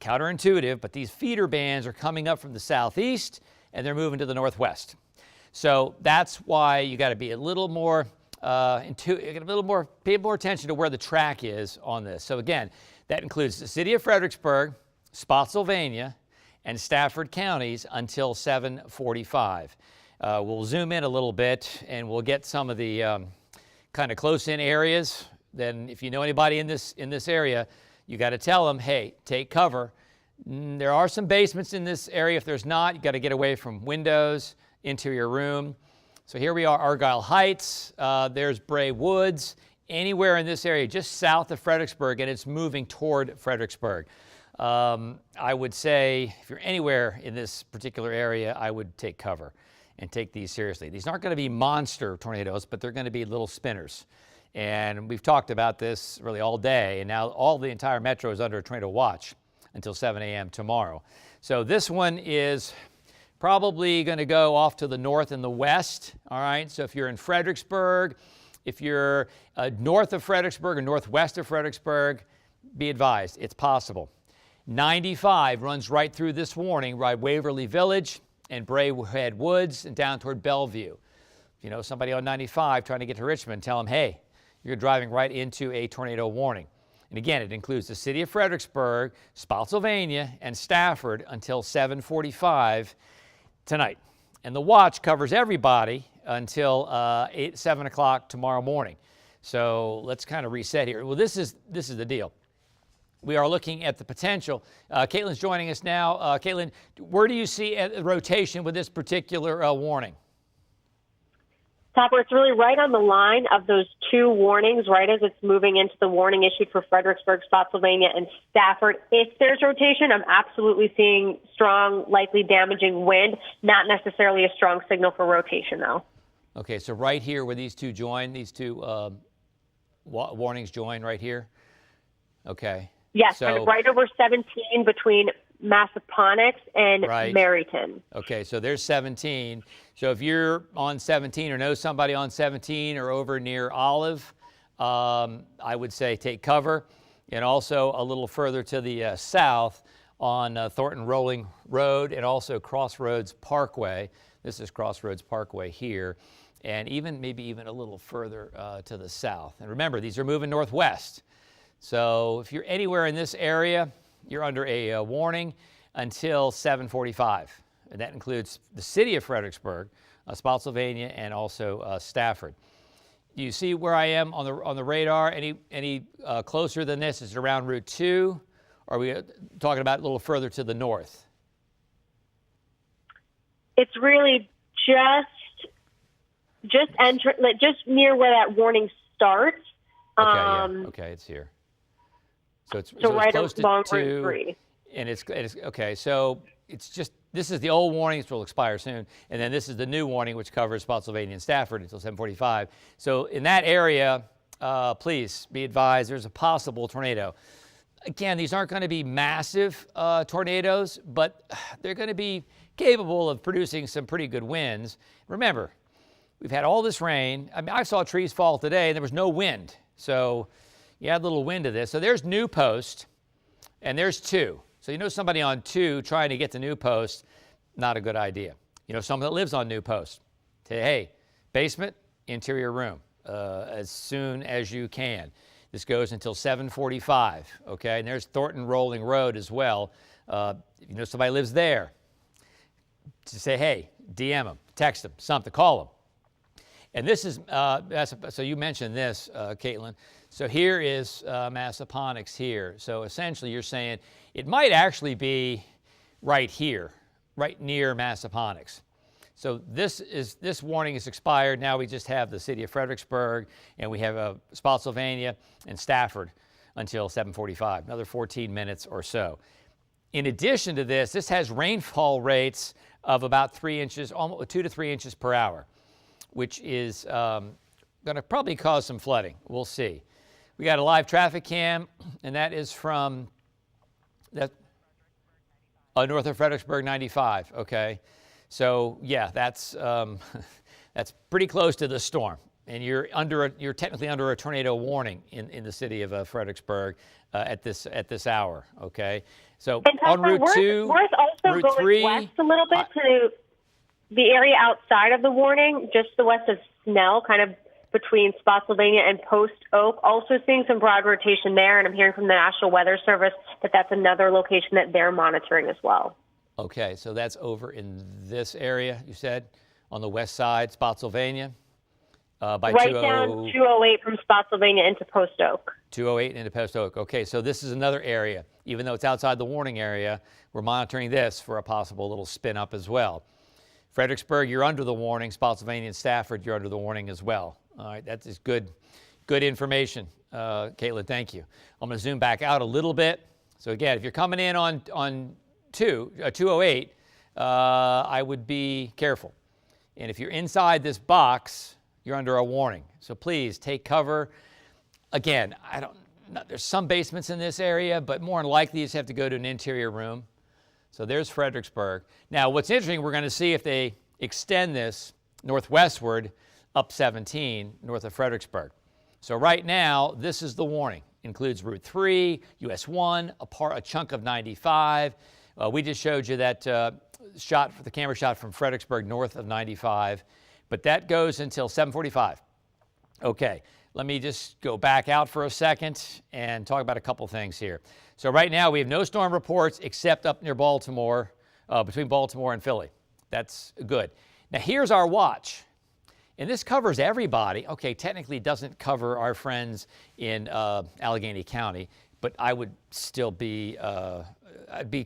counterintuitive, but these feeder bands are coming up from the southeast and they're moving to the northwest. So that's why you got to be a little more pay more attention to where the track is on this. So again, that includes the city of Fredericksburg, Spotsylvania, and Stafford counties until 7:45. We'll zoom in a little bit and we'll get some of the kind of close-in areas. Then if you know anybody in this area, you got to tell them, hey, take cover. There are some basements in this area. If there's not, you got to get away from windows, interior room. So here we are, Argyle Heights. There's Bray Woods. Anywhere in this area, just south of Fredericksburg, and it's moving toward Fredericksburg. I would say if you're anywhere in this particular area, I would take cover and take these seriously. These aren't going to be monster tornadoes, but they're going to be little spinners. And we've talked about this really all day, and now the entire metro is under a tornado watch until 7 a.m. tomorrow. So this one is probably going to go off to the north and the west, all right? So if you're in Fredericksburg, if you're north of Fredericksburg or northwest of Fredericksburg, be advised, it's possible. 95 runs right through this warning, right Waverly Village and Brayhead Woods and down toward Bellevue. If you know somebody on 95 trying to get to Richmond, tell them, hey, you're driving right into a tornado warning. And again, it includes the city of Fredericksburg, Spotsylvania, and Stafford until 7:45 tonight. And the watch covers everybody until 7 o'clock tomorrow morning. So let's kind of reset here. Well, this is the deal. We are looking at the potential. Caitlin's joining us now. Caitlin, where do you see a rotation with this particular warning? Topper, it's really right on the line of those two warnings, right as it's moving into the warning issued for Fredericksburg, Spotsylvania, and Stafford. If there's rotation, I'm absolutely seeing strong, likely damaging wind, not necessarily a strong signal for rotation, though. Okay, so right here where these two join, these two warnings join right here? Okay. Yes, so, right over 17 between Massaponax and right. Maryton. Okay, so there's 17. So if you're on 17 or know somebody on 17 or over near Olive, I would say take cover. And also a little further to the south on Thornton Rolling Road and also Crossroads Parkway. This is Crossroads Parkway here. And maybe even a little further to the south. And remember, these are moving northwest. So if you're anywhere in this area, you're under a warning until 7:45. And that includes the city of Fredericksburg, Spotsylvania, and also Stafford. Do you see where I am on the radar? Any closer than this? Is it around Route 2? Or are we talking about a little further to the north? It's really just near where that warning starts. Okay, it's here. So it's right close to 2, Route 3. And it's okay. So it's just this is the old warning, which will expire soon, and then this is the new warning, which covers Spotsylvania and Stafford until 7:45. So in that area, please be advised there's a possible tornado. Again, these aren't going to be massive tornadoes, but they're going to be capable of producing some pretty good winds. Remember, we've had all this rain. I mean, I saw trees fall today, and there was no wind. So you add a little wind to this. So there's New Post, and there's 2. So you know somebody on 2 trying to get to New Post, not a good idea. You know someone that lives on New Post. Say, hey, basement, interior room, as soon as you can. This goes until 7:45, okay? And there's Thornton Rolling Road as well. If you know somebody lives there, to say, hey, DM them, text them, something, call them. And this is, so you mentioned this, Caitlin. So here is Massaponax here. So essentially you're saying it might actually be right here, right near Massaponax. So this warning is expired. Now we just have the city of Fredericksburg, and we have Spotsylvania and Stafford until 7:45, another 14 minutes or so. In addition to this has rainfall rates of about 3 inches, almost 2 to 3 inches per hour, which is going to probably cause some flooding. We'll see. We got a live traffic cam, and that is from north of Fredericksburg 95. Okay, so yeah, that's that's pretty close to the storm. and you're technically under a tornado warning in the city of Fredericksburg at this hour. Okay, so on Route 2, Worth also Route going 3, west a little bit to the area outside of the warning, just the west of Snell, kind of between Spotsylvania and Post Oak. Also seeing some broad rotation there, and I'm hearing from the National Weather Service that that's another location that they're monitoring as well. Okay, so that's over in this area, you said, on the west side, Spotsylvania, by right down 208 from Spotsylvania into Post Oak. 208 into Post Oak. Okay, so this is another area. Even though it's outside the warning area, we're monitoring this for a possible little spin up as well. Fredericksburg, you're under the warning. Spotsylvania and Stafford, you're under the warning as well. All right, that is good information. Caitlin, thank you. I'm going to zoom back out a little bit. So again, if you're coming in on 208, I would be careful. And if you're inside this box, you're under a warning. So please take cover. Again, there's some basements in this area, but more than likely you just have to go to an interior room. So there's Fredericksburg. Now, what's interesting, we're going to see if they extend this northwestward up 17 north of Fredericksburg. So right now, this is the warning. Includes Route 3, US 1, a chunk of 95. We just showed you that the camera shot from Fredericksburg north of 95, but that goes until 7:45. Okay, let me just go back out for a second and talk about a couple things here. So right now we have no storm reports except up near Baltimore, between Baltimore and Philly. That's good. Now here's our watch. And this covers everybody. Okay, technically doesn't cover our friends in Allegheny County, but I would still be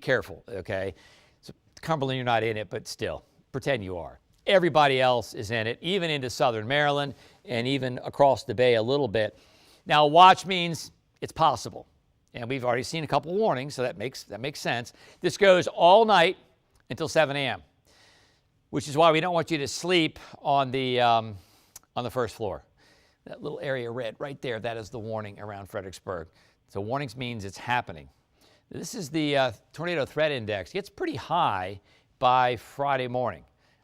careful, okay? So Cumberland, you're not in it, but still, pretend you are. Everybody else is in it, even into southern Maryland and even across the bay a little bit. Now, watch means it's possible. And we've already seen a couple warnings, so that makes sense. This goes all night until 7 a.m., which is why we don't want you to sleep on the first floor. That little area red right there, that is the warning around Fredericksburg. So warnings means it's happening. This is the tornado threat index. It gets pretty high by Friday morning.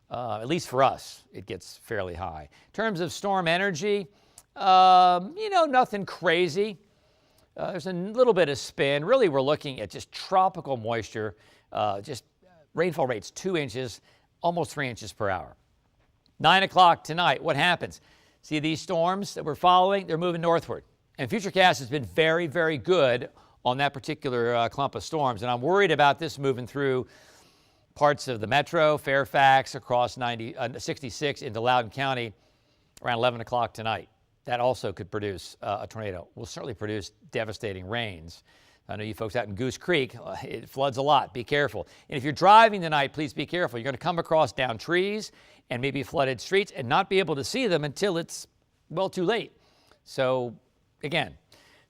At least for us, it gets fairly high. In terms of storm energy, nothing crazy. There's a little bit of spin. Really, we're looking at just tropical moisture, just rainfall rates 2 inches, almost 3 inches per hour. 9 o'clock tonight, what happens? See these storms that we're following? They're moving northward. And Futurecast has been very, very good on that particular clump of storms. And I'm worried about this moving through parts of the metro, Fairfax, across 66 into Loudoun County around 11 o'clock tonight. That also could produce a tornado. Will certainly produce devastating rains. I know you folks out in Goose Creek, it floods a lot. Be careful. And if you're driving tonight, please be careful. You're going to come across down trees and maybe flooded streets and not be able to see them until it's, well, too late. So, again,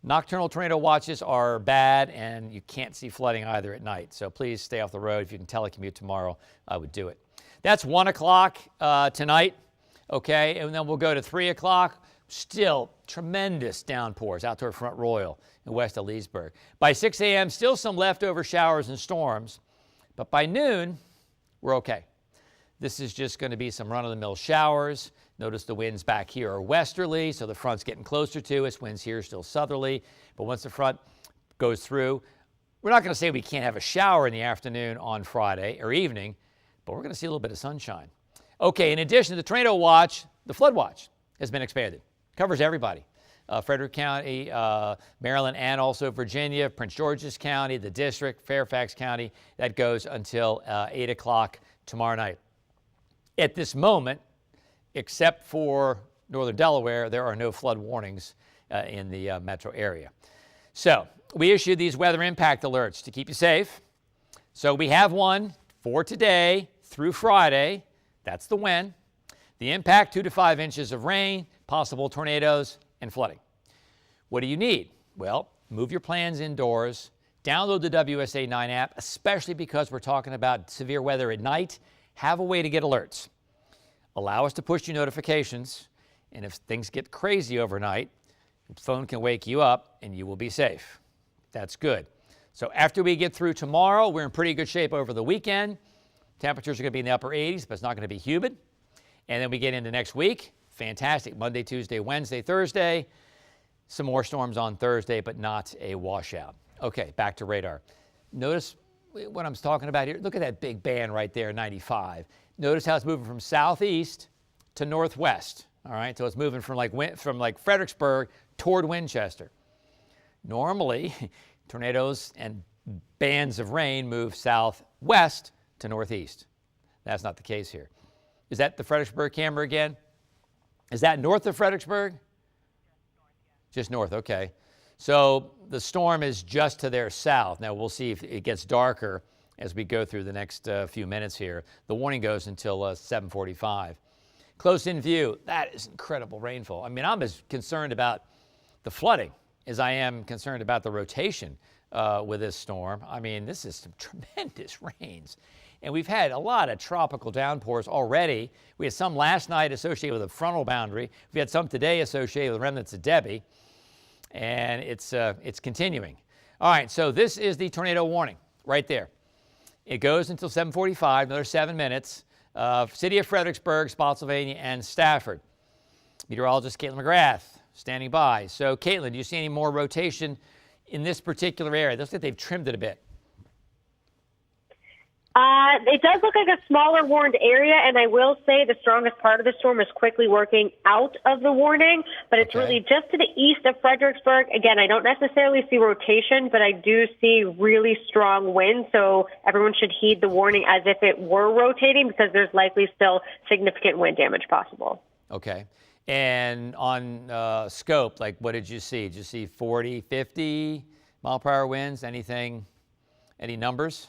nocturnal tornado watches are bad, and you can't see flooding either at night. So please stay off the road. If you can telecommute tomorrow, I would do it. That's 1 o'clock tonight, okay? And then we'll go to 3 o'clock. Still tremendous downpours out toward Front Royal and west of Leesburg. By 6 a.m., still some leftover showers and storms, but by noon, we're okay. This is just going to be some run-of-the-mill showers. Notice the winds back here are westerly, so the front's getting closer to us. Winds here are still southerly, but once the front goes through, we're not going to say we can't have a shower in the afternoon on Friday or evening, but we're going to see a little bit of sunshine. Okay, in addition to the tornado watch, the flood watch has been expanded. Covers everybody. Frederick County, Maryland, and also Virginia, Prince George's County, the district, Fairfax County. That goes until 8 o'clock tomorrow night. At this moment, except for northern Delaware, there are no flood warnings in the metro area. So we issued these weather impact alerts to keep you safe. So we have one for today through Friday. That's the when. The impact, 2 to 5 inches of rain, possible tornadoes, and flooding. What do you need? Well, move your plans indoors. Download the WSA 9 app, especially because we're talking about severe weather at night. Have a way to get alerts. Allow us to push you notifications, and if things get crazy overnight, your phone can wake you up and you will be safe. That's good. So after we get through tomorrow, we're in pretty good shape over the weekend. Temperatures are going to be in the upper 80s, but it's not going to be humid. And then we get into next week, fantastic. Monday, Tuesday, Wednesday, Thursday. Some more storms on Thursday, but not a washout. Okay, back to radar. Notice what I'm talking about here. Look at that big band right there, 95. Notice how it's moving from southeast to northwest. All right, so it's moving from like Fredericksburg toward Winchester. Normally, tornadoes and bands of rain move southwest to northeast. That's not the case here. Is that the Fredericksburg camera again? Is that north of Fredericksburg? Just north, okay. So the storm is just to their south. Now we'll see if it gets darker as we go through the next few minutes here. The warning goes until 7:45. Close in view, that is incredible rainfall. I mean, I'm as concerned about the flooding as I am concerned about the rotation with this storm. I mean, this is some tremendous rains. And we've had a lot of tropical downpours already. We had some last night associated with a frontal boundary. We had some today associated with remnants of Debbie. And it's continuing. All right, so this is the tornado warning right there. It goes until 7:45, another 7 minutes. City of Fredericksburg, Spotsylvania, and Stafford. Meteorologist Caitlin McGrath standing by. So, Caitlin, do you see any more rotation in this particular area? It looks like they've trimmed it a bit. It does look like a smaller warned area, and I will say the strongest part of the storm is quickly working out of the warning, but it's really just to the east of Fredericksburg. Again, I don't necessarily see rotation, but I do see really strong winds, so everyone should heed the warning as if it were rotating because there's likely still significant wind damage possible. Okay. And on scope, like what did you see? Did you see 40, 50 mile per hour winds? Anything, any numbers?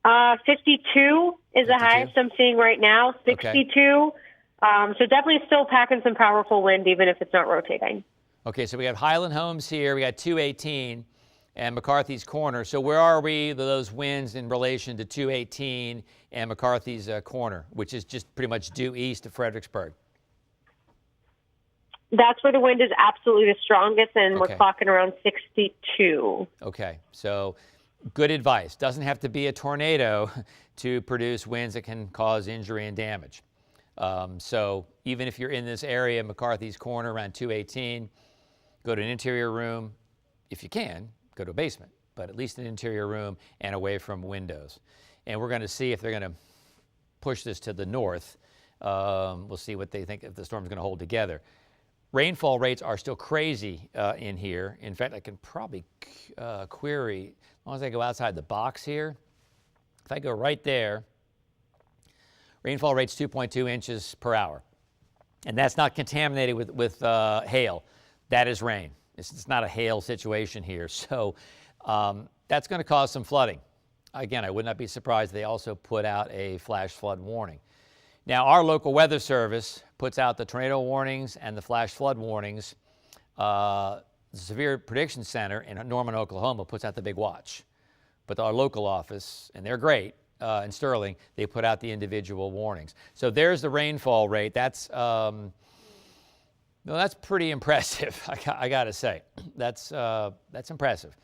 52 is the highest I'm seeing right now, 62. So definitely still packing some powerful wind, even if it's not rotating. Okay, so we have Highland Homes here. We got 218 and McCarthy's Corner. So where are we, those winds in relation to 218 and McCarthy's Corner, which is just pretty much due east of Fredericksburg? That's where the wind is absolutely the strongest, and we're clocking around 62. Okay, so good advice. Doesn't have to be a tornado to produce winds that can cause injury and damage. So even if you're in this area, McCarthy's Corner around 218, go to an interior room. If you can, go to a basement, but at least an interior room and away from windows. And we're going to see if they're going to push this to the north. We'll see what they think if the storm's going to hold together. Rainfall rates are still crazy in here. In fact, I can probably query, as long as I go outside the box here. If I go right there, rainfall rate's 2.2 inches per hour. And that's not contaminated with hail. That is rain. It's not a hail situation here. So that's going to cause some flooding. Again, I would not be surprised if they also put out a flash flood warning. Now, our local weather service puts out the tornado warnings and the flash flood warnings. The Severe Prediction Center in Norman, Oklahoma puts out the big watch. But our local office, and they're great, in Sterling, they put out the individual warnings. So there's the rainfall rate. That's pretty impressive, I got to say. That's impressive.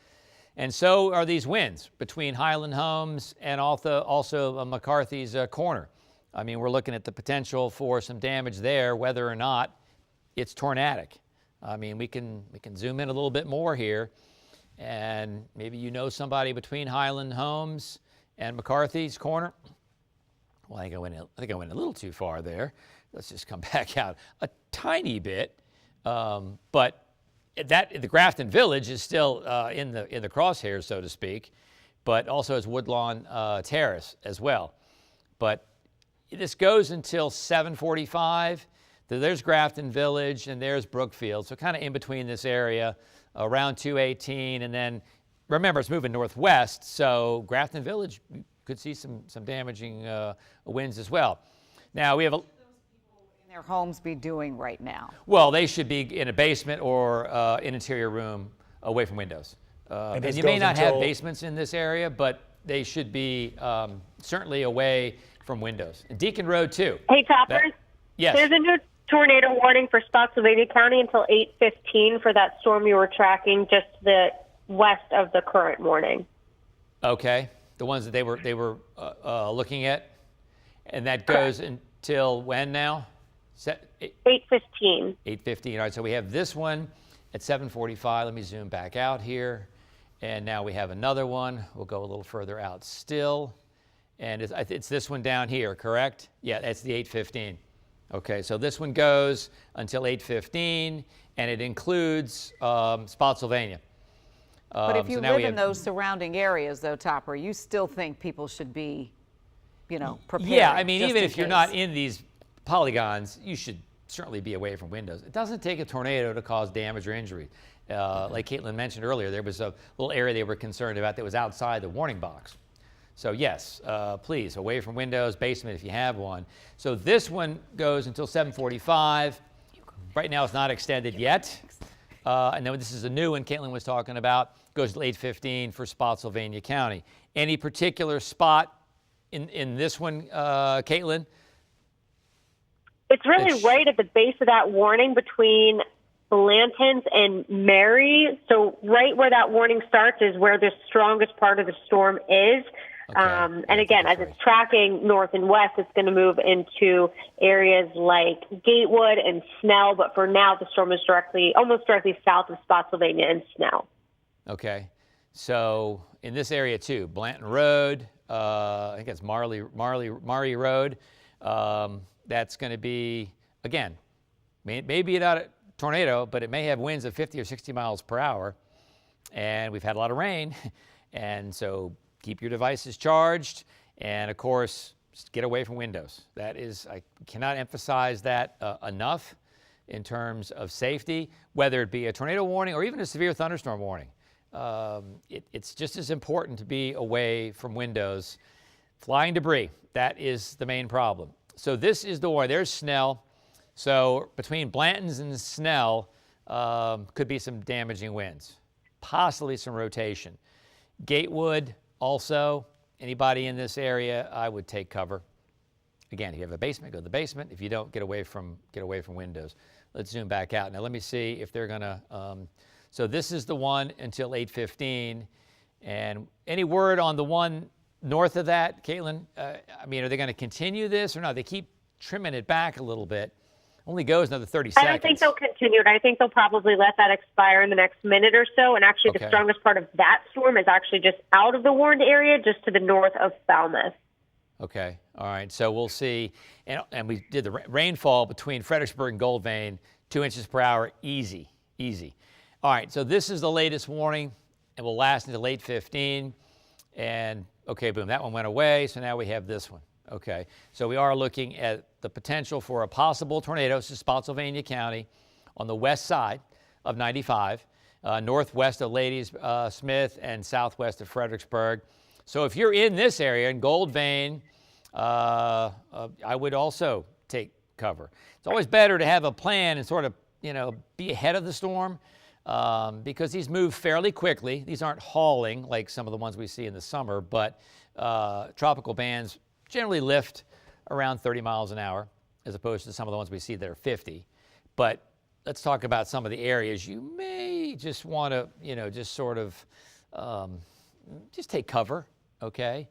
And so are these winds between Highland Homes and also McCarthy's Corner. I mean, we're looking at the potential for some damage there, whether or not it's tornadic. I mean, we can zoom in a little bit more here, and maybe you know somebody between Highland Homes and McCarthy's Corner. Well, I think I went a little too far there. Let's just come back out a tiny bit, but the Grafton Village is still in the crosshairs, so to speak, but also as Woodlawn Terrace as well. But this goes until 7:45. There's Grafton Village and there's Brookfield. So kind of in between this area, around 218. And then remember, it's moving northwest. So Grafton Village could see some damaging winds as well. Now we have a in their homes be doing right now? Well, they should be in a basement or an interior room away from windows. And you may not have basements in this area, but they should be certainly away from windows. And Deacon Road, too. Hey, Toppers. Yes. There's a new tornado warning for Spotsylvania County until 8:15 for that storm you were tracking just to the west of the current warning. Okay. The ones that they were looking at. And that goes until when now? 8:15. 8:15. All right, so we have this one at 7:45. Let me zoom back out here. And now we have another one. We'll go a little further out still. And it's this one down here, correct? Yeah, that's the 8:15. Okay, so this one goes until 8:15, and it includes Spotsylvania. But if you live in those surrounding areas, though, Topper, you still think people should be, prepared. Yeah, I mean, even if you're not in these polygons, you should certainly be away from windows. It doesn't take a tornado to cause damage or injury. Like Caitlin mentioned earlier, there was a little area they were concerned about that was outside the warning box. So yes, please, away from windows, basement if you have one. So this one goes until 7:45. Right now it's not extended yet. And then this is a new one Caitlin was talking about, goes to 8:15 for Spotsylvania County. Any particular spot in this one, Caitlin? It's really right at the base of that warning between Blanton's and Mary. So right where that warning starts is where the strongest part of the storm is. Okay. And again, as it's tracking north and west, it's going to move into areas like Gatewood and Snell. But for now, the storm is almost directly south of Spotsylvania and Snell. Okay. So in this area too, Blanton Road, I think it's Marley Road. That's going to be, again, maybe not a tornado, but it may have winds of 50 or 60 miles per hour. And we've had a lot of rain. And so keep your devices charged. And of course, just get away from windows. That is, I cannot emphasize that enough in terms of safety, whether it be a tornado warning or even a severe thunderstorm warning. It's just as important to be away from windows. Flying debris, that is the main problem. So this is the one. There's Snell. So between Blanton's and Snell could be some damaging winds, possibly some rotation. Gatewood also, anybody in this area, I would take cover. Again, if you have a basement, go to the basement. If you don't, get away from windows. Let's zoom back out. Now let me see if they're gonna, so this is the one until 8:15. And any word on the one north of that, Caitlin? I mean, are they gonna continue this or not? They keep trimming it back a little bit. Only goes another 30 seconds. I don't think they'll continue it. I think they'll probably let that expire in the next minute or so. And actually, the strongest part of that storm is actually just out of the warned area, just to the north of Falmouth. Okay. All right. So we'll see. And we did the rainfall between Fredericksburg and Goldvein, 2 inches per hour. Easy. Easy. All right. So this is the latest warning. It will last until 8:15. And, okay, boom, that one went away. So now we have this one. Okay, so we are looking at the potential for a possible tornado. This is Spotsylvania County on the west side of 95, northwest of Ladies Smith and southwest of Fredericksburg. So if you're in this area in Goldvein, I would also take cover. It's always better to have a plan and sort of, be ahead of the storm because these move fairly quickly. These aren't hauling like some of the ones we see in the summer, but tropical bands generally lift around 30 miles an hour as opposed to some of the ones we see that are 50. But let's talk about some of the areas you may just want to, just sort of just take cover, okay?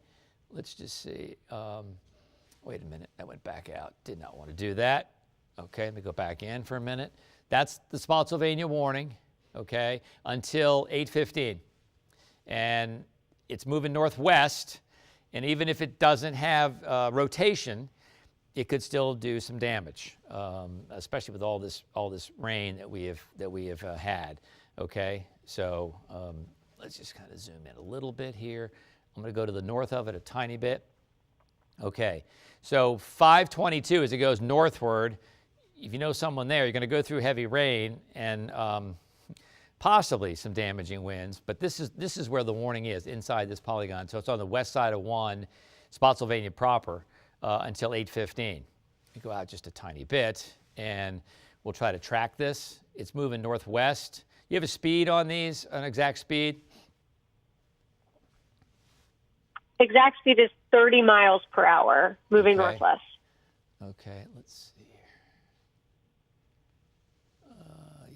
Let's just see. Wait a minute, that went back out. Did not want to do that. Okay, let me go back in for a minute. That's the Spotsylvania warning, okay, until 8:15. And it's moving northwest. And even if it doesn't have rotation, it could still do some damage, especially with all this rain that we have had. Okay, so let's just kind of zoom in a little bit here. I'm going to go to the north of it a tiny bit. Okay, so 522 as it goes northward. If you know someone there, you're going to go through heavy rain and possibly some damaging winds, but this is where the warning is, inside this polygon. So it's on the west side of 1, Spotsylvania proper, until 8:15. We go out just a tiny bit, and we'll try to track this. It's moving northwest. You have a speed on these, an exact speed? Exact speed is 30 miles per hour, moving northwest. Okay, let's see here.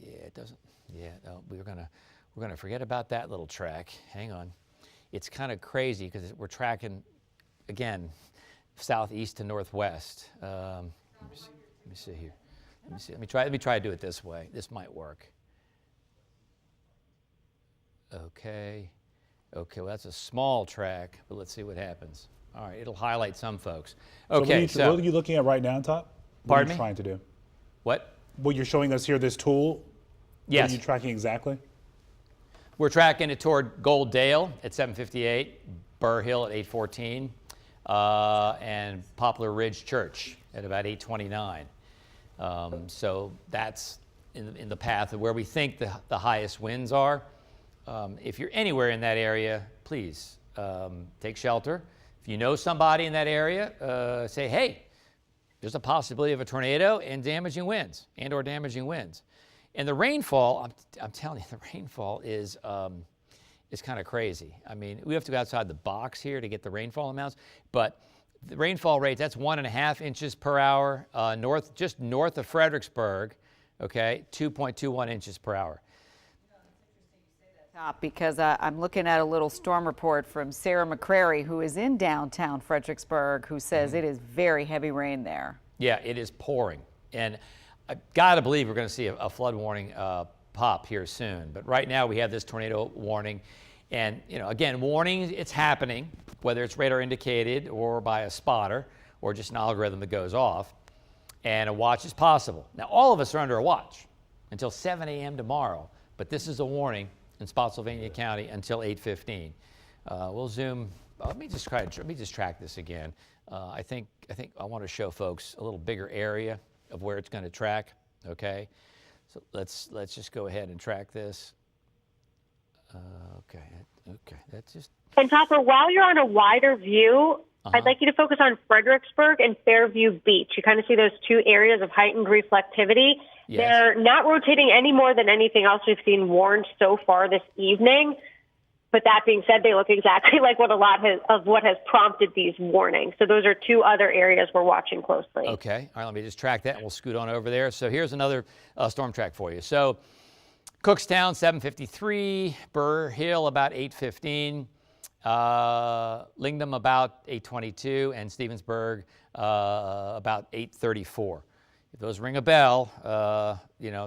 Yeah, it doesn't. Yeah, no, we're gonna forget about that little track. Hang on, it's kind of crazy because we're tracking again southeast to northwest. Let me see here. Let me see. Let me try to do it this way. This might work. Okay. Okay, well, that's a small track, but let's see what happens. All right, it'll highlight some folks. Okay, so what are you looking at right now, Top? Pardon me? What are you trying to do? What? What you're showing us here, this tool? Yes. What are you tracking exactly? We're tracking it toward Gold Dale at 758, Burr Hill at 814, and Poplar Ridge Church at about 829. So that's in the path of where we think the highest winds are. If you're anywhere in that area, please take shelter. If you know somebody in that area, say, hey, there's a possibility of a tornado and damaging winds or damaging winds. And the rainfall, I'm telling you, the rainfall is kind of crazy. I mean, we have to go outside the box here to get the rainfall amounts, but the rainfall rate, that's 1.5 inches per hour just north of Fredericksburg, okay, 2.21 inches per hour. Because I'm looking at a little storm report from Sarah McCrary, who is in downtown Fredericksburg, who says it is very heavy rain there. Yeah, it is pouring. And I've got to believe we're going to see a flood warning pop here soon. But right now we have this tornado warning. And, you know, again, warning, it's happening, whether it's radar indicated or by a spotter or just an algorithm that goes off. And a watch is possible. Now, all of us are under a watch until 7 a.m. tomorrow. But this is a warning in Spotsylvania County until 8:15. We'll zoom. Let me just track this again. I think I want to show folks a little bigger area of where it's going to track. Okay, so let's just go ahead and track this. Okay, that's just. And Topper, while you're on a wider view, I'd like you to focus on Fredericksburg and Fairview Beach. You kind of see those two areas of heightened reflectivity. Yes. They're not rotating any more than anything else we've seen warned so far this evening. But that being said, they look exactly like what what has prompted these warnings. So those are two other areas we're watching closely. Okay. All right, let me just track that, and we'll scoot on over there. So here's another storm track for you. So Cookstown, 753, Burr Hill, about 815. Lingham about 8:22, and Stevensburg about 8:34. If those ring a bell,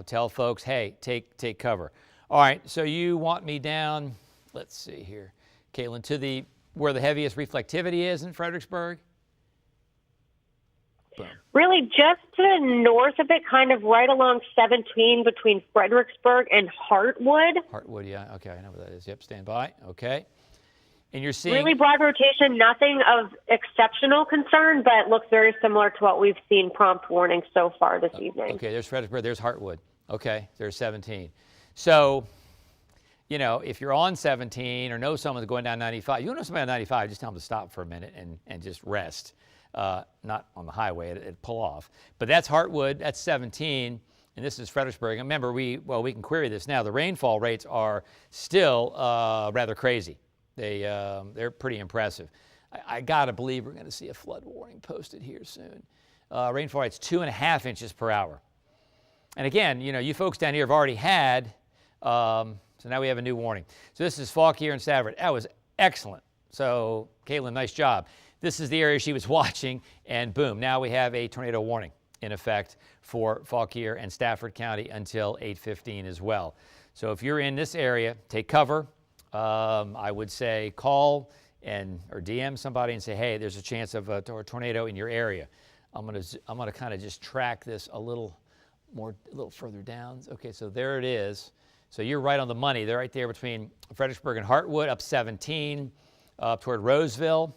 tell folks, hey, take cover. All right, so you want me down, let's see here, Caitlin, to where the heaviest reflectivity is in Fredericksburg? Boom. Really just to the north of it, kind of right along 17 between Fredericksburg and Hartwood. Hartwood, yeah, okay, I know where that is. Yep, stand by, okay. And you're seeing really broad rotation, nothing of exceptional concern, but looks very similar to what we've seen prompt warnings so far this evening. Okay, there's Fredericksburg, there's Hartwood. Okay, there's 17. So, if you're on 17 or know someone's going down 95, you don't know somebody on 95, just tell them to stop for a minute and just rest. Not on the highway, it'd pull off. But that's Hartwood, that's 17, and this is Fredericksburg. And remember, we can query this now. The rainfall rates are still rather crazy. They're pretty impressive. I got to believe we're going to see a flood warning posted here soon. Rainfall rate's 2.5 inches per hour. And again, you folks down here have already had, so now we have a new warning. So this is Fauquier and Stafford. That was excellent. So Caitlin, nice job. This is the area she was watching, and boom, now we have a tornado warning in effect for Fauquier and Stafford County until 8:15 as well. So if you're in this area, take cover. I would say call or DM somebody and say, hey, there's a chance of a tornado in your area. I'm gonna kind of just track this a little further down. Okay, so there it is. So you're right on the money. They're right there between Fredericksburg and Hartwood, up 17, up toward Roseville.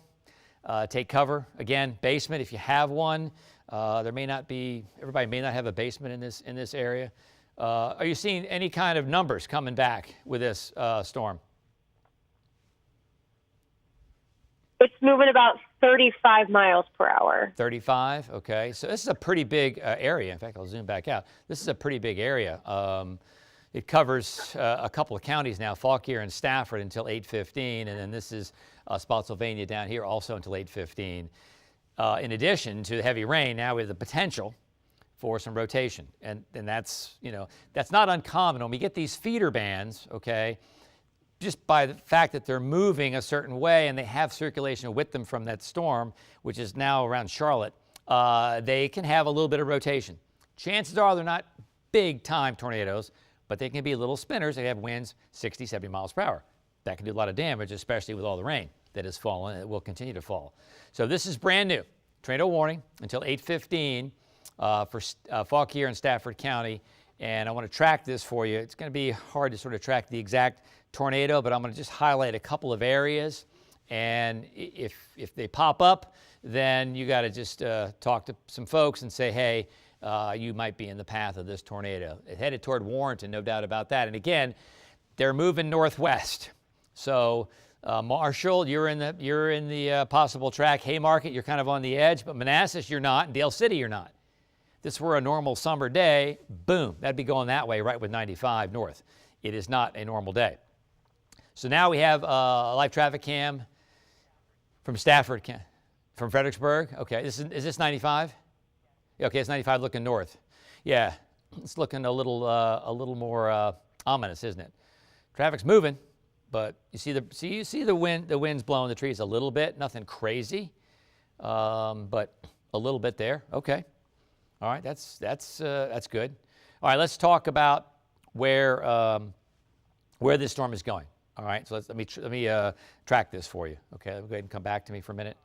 Take cover. Again, basement if you have one. Everybody may not have a basement in this area. Are you seeing any kind of numbers coming back with this storm? It's moving about 35 miles per hour. 35, okay. So this is a pretty big area. In fact, I'll zoom back out. This is a pretty big area. It covers a couple of counties now, Fauquier and Stafford until 8:15, and then this is Spotsylvania down here also until 8:15. In addition to the heavy rain, now we have the potential for some rotation. And that's, that's not uncommon. When we get these feeder bands, okay, just by the fact that they're moving a certain way and they have circulation with them from that storm, which is now around Charlotte, they can have a little bit of rotation. Chances are they're not big-time tornadoes, but they can be little spinners. They have winds 60, 70 miles per hour. That can do a lot of damage, especially with all the rain that has fallen and it will continue to fall. So this is brand new. Tornado warning until 8:15 for Fauquier and Stafford County. And I want to track this for you. It's going to be hard to sort of track the exact tornado, but I'm going to just highlight a couple of areas. And if they pop up, then you got to just talk to some folks and say, hey, you might be in the path of this tornado. It headed toward Warrenton, no doubt about that. And again, they're moving northwest. So Marshall, you're in the possible track. Haymarket, you're kind of on the edge, but Manassas, you're not, and Dale City, you're not. If this were a normal summer day, boom, that'd be going that way, right with 95 north. It is not a normal day. So now we have a live traffic cam from Stafford, from Fredericksburg. Okay, is this 95? Okay, it's 95 looking north. Yeah, it's looking a little more ominous, isn't it? Traffic's moving, but you see the wind. The wind's blowing the trees a little bit. Nothing crazy, but a little bit there. Okay, all right, that's good. All right, let's talk about where this storm is going. All right, so let me track this for you. Okay, let me go ahead and come back to me for a minute.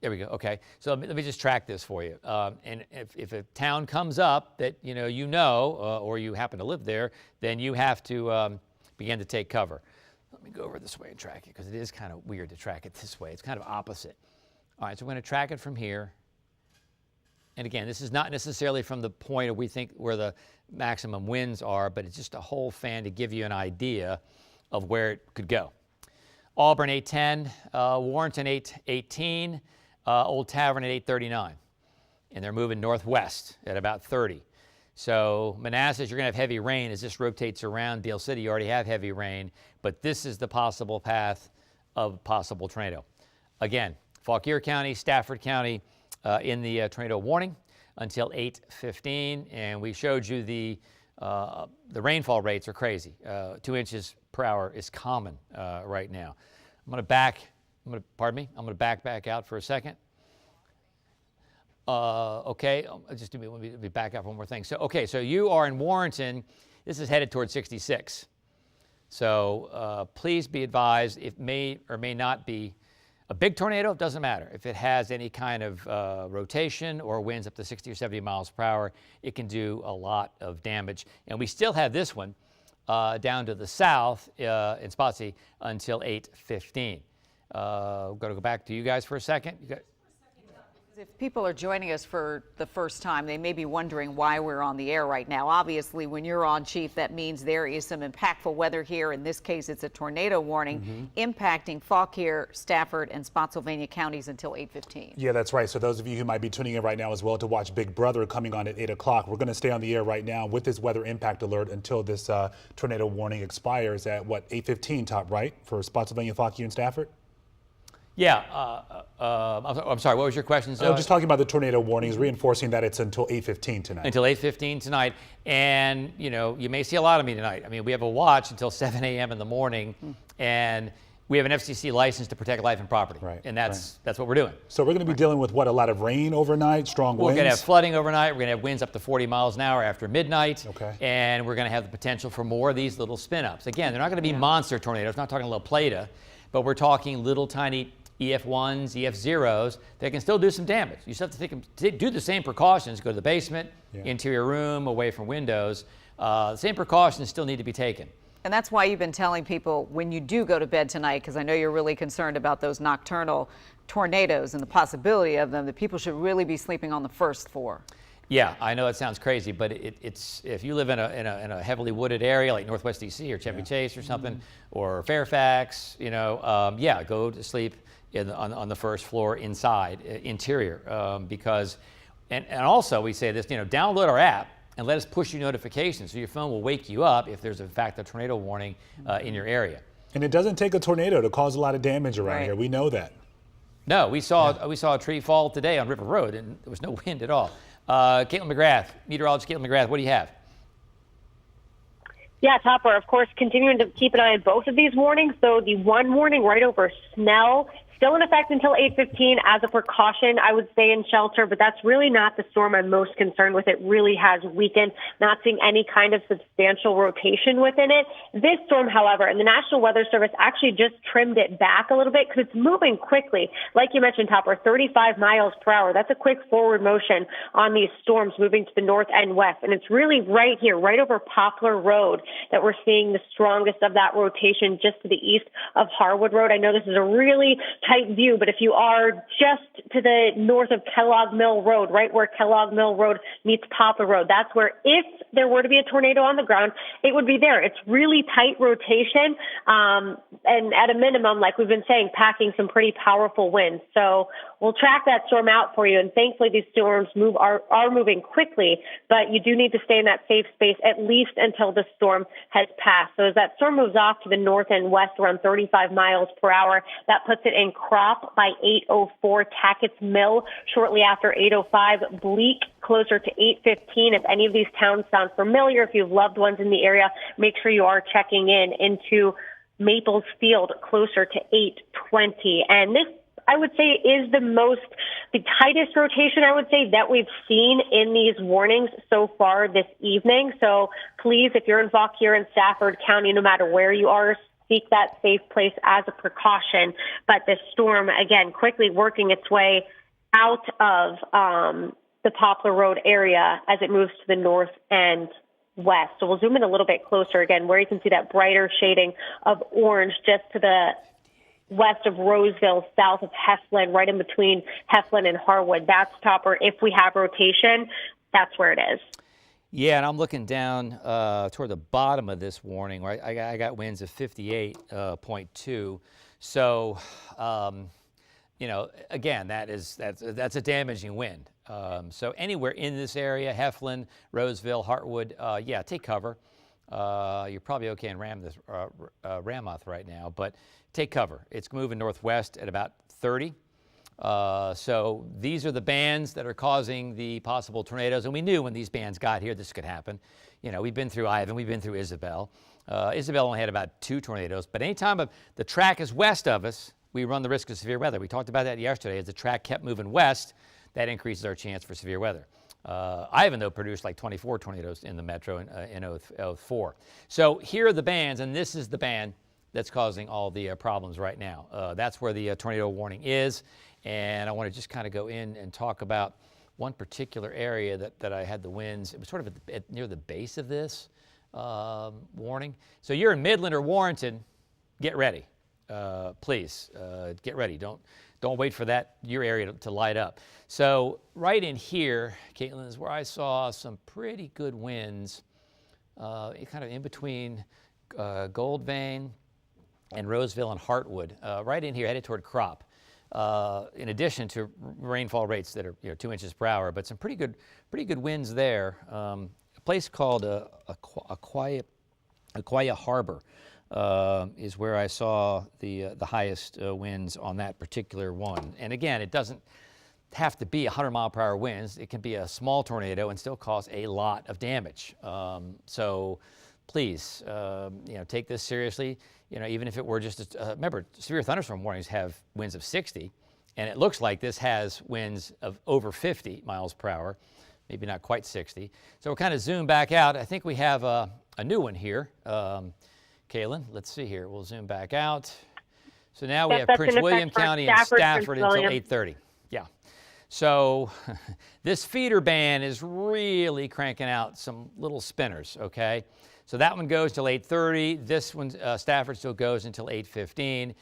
There we go. Okay, so let me just track this for you. And if a town comes up that you know, or you happen to live there, then you have to begin to take cover. Let me go over this way and track it because it is kind of weird to track it this way. It's kind of opposite. All right, so we're going to track it from here. And again, this is not necessarily from the point we think where the maximum winds are, but it's just a whole fan to give you an idea of where it could go. Auburn 810, Warrenton 818, Old Tavern at 839. And they're moving northwest at about 30. So Manassas, you're going to have heavy rain as this rotates around. Dale City, you already have heavy rain, but this is the possible path of possible tornado. Again, Fauquier County, Stafford County, in the tornado warning until 8:15, and we showed you the rainfall rates are crazy. 2 inches per hour is common right now. I'm going to back out for a second. Okay, just let me back up one more thing. So you are in Warrenton. This is headed toward 66. So please be advised. It may or may not be a big tornado. It doesn't matter. If it has any kind of rotation or winds up to 60 or 70 miles per hour, it can do a lot of damage. And we still have this one down to the south in Spotsy until 8:15. We're going to go back to you guys for a second. If people are joining us for the first time, they may be wondering why we're on the air right now. Obviously, when you're on, Chief, that means there is some impactful weather here. In this case, it's a tornado warning impacting Fauquier, Stafford, and Spotsylvania counties until 8:15. Yeah, that's right. So those of you who might be tuning in right now as well to watch Big Brother coming on at 8 o'clock, we're going to stay on the air right now with this weather impact alert until this tornado warning expires at, 8:15 top, right, for Spotsylvania, Fauquier, and Stafford? Yeah, I'm sorry, what was your question? I'm just talking about the tornado warnings, reinforcing that it's until 8:15 tonight. Until 8:15 tonight. And, you may see a lot of me tonight. I mean, we have a watch until 7 a.m. in the morning, and we have an FCC license to protect life and property. Right. And that's what we're doing. So we're going to be dealing with, a lot of rain overnight, strong winds? We're going to have flooding overnight. We're going to have winds up to 40 miles an hour after midnight. Okay. And we're going to have the potential for more of these little spin-ups. Again, they're not going to be monster tornadoes. We're not talking La Plata, but we're talking little tiny EF1s, EF0s, they can still do some damage. You still have to do the same precautions, go to the basement, interior room, away from windows. The same precautions still need to be taken. And that's why you've been telling people when you do go to bed tonight, because I know you're really concerned about those nocturnal tornadoes and the possibility of them, that people should really be sleeping on the first floor. Yeah, I know it sounds crazy, but it's if you live in a heavily wooded area like Northwest DC or Chevy Chase or something, or Fairfax, go to sleep on the first floor inside, interior, because, and also we say this, download our app and let us push you notifications so your phone will wake you up if there's in fact a tornado warning in your area. And it doesn't take a tornado to cause a lot of damage around here. We know that. No, we saw a tree fall today on River Road and there was no wind at all. Caitlin McGrath, meteorologist Caitlin McGrath, what do you have? Yeah, Topper, of course, continuing to keep an eye on both of these warnings. So the one warning right over Snell, Still in effect until 8:15. As a precaution, I would stay in shelter, but that's really not the storm I'm most concerned with. It really has weakened, not seeing any kind of substantial rotation within it. This storm, however, and the National Weather Service actually just trimmed it back a little bit because it's moving quickly. Like you mentioned, Topper, 35 miles per hour. That's a quick forward motion on these storms moving to the north and west. And it's really right here, right over Poplar Road, that we're seeing the strongest of that rotation just to the east of Harwood Road. I know this is a really tight view, but if you are just to the north of Kellogg Mill Road, right where Kellogg Mill Road meets Poplar Road, that's where if there were to be a tornado on the ground, it would be there. It's really tight rotation, and at a minimum, like we've been saying, packing some pretty powerful winds. So we'll track that storm out for you, and thankfully these storms are moving quickly, but you do need to stay in that safe space at least until the storm has passed. So as that storm moves off to the north and west around 35 miles per hour, that puts it in Crop by 8:04, Tackett's Mill shortly after 8:05, Bleak closer to 8:15. If any of these towns sound familiar, if you have loved ones in the area, make sure you are checking into Maples Field closer to 8:20. And this, I would say, is the tightest rotation, I would say, that we've seen in these warnings so far this evening. So please, if you're in Fauquier and Stafford County, no matter where you are, seek that safe place as a precaution. But the storm, again, quickly working its way out of the Poplar Road area as it moves to the north and west. So we'll zoom in a little bit closer again, where you can see that brighter shading of orange just to the west of Roseville, south of Heflin, right in between Heflin and Harwood. That's Topper. If we have rotation, that's where it is. Yeah, and I'm looking down toward the bottom of this warning, right? I got winds of 58.2. So, you know, again, that's a damaging wind. So anywhere in this area, Heflin, Roseville, Hartwood, yeah, take cover. You're probably okay in Ramoth right now, but take cover. It's moving northwest at about 30. So these are the bands that are causing the possible tornadoes, and we knew when these bands got here this could happen. You know, we've been through Ivan, we've been through Isabel. Isabel only had about 2 tornadoes, but anytime the track is west of us, we run the risk of severe weather. We talked about that yesterday. As the track kept moving west, that increases our chance for severe weather. Ivan, though, produced like 24 tornadoes in the metro in 04. So here are the bands, and this is the band that's causing all the problems right now. That's where the tornado warning is, and I want to just kind of go in and talk about one particular area that I had the winds. It was sort of near the base of this warning. So you're in Midland or Warrenton, get ready. Please, get ready. Don't wait for your area to light up. So right in here, Caitlin, is where I saw some pretty good winds, kind of in between Gold Vein and Roseville and Hartwood, right in here, headed toward Crop. In addition to rainfall rates that are 2 inches per hour, but some pretty good winds there. A place called Aquia Harbor is where I saw the highest winds on that particular one. And again, it doesn't have to be 100-mile-per-hour winds. It can be a small tornado and still cause a lot of damage. So please, take this seriously. Even if it were just remember, severe thunderstorm warnings have winds of 60, and it looks like this has winds of over 50 miles per hour, maybe not quite 60. So we'll kind of zoom back out. I think we have a new one here. Kaylin, let's see here. We'll zoom back out. So now we have Prince William County and Stafford until 8:30. Yeah. So this feeder band is really cranking out some little spinners, okay? So that one goes till 8:30. This one, Stafford, still goes until 8:15.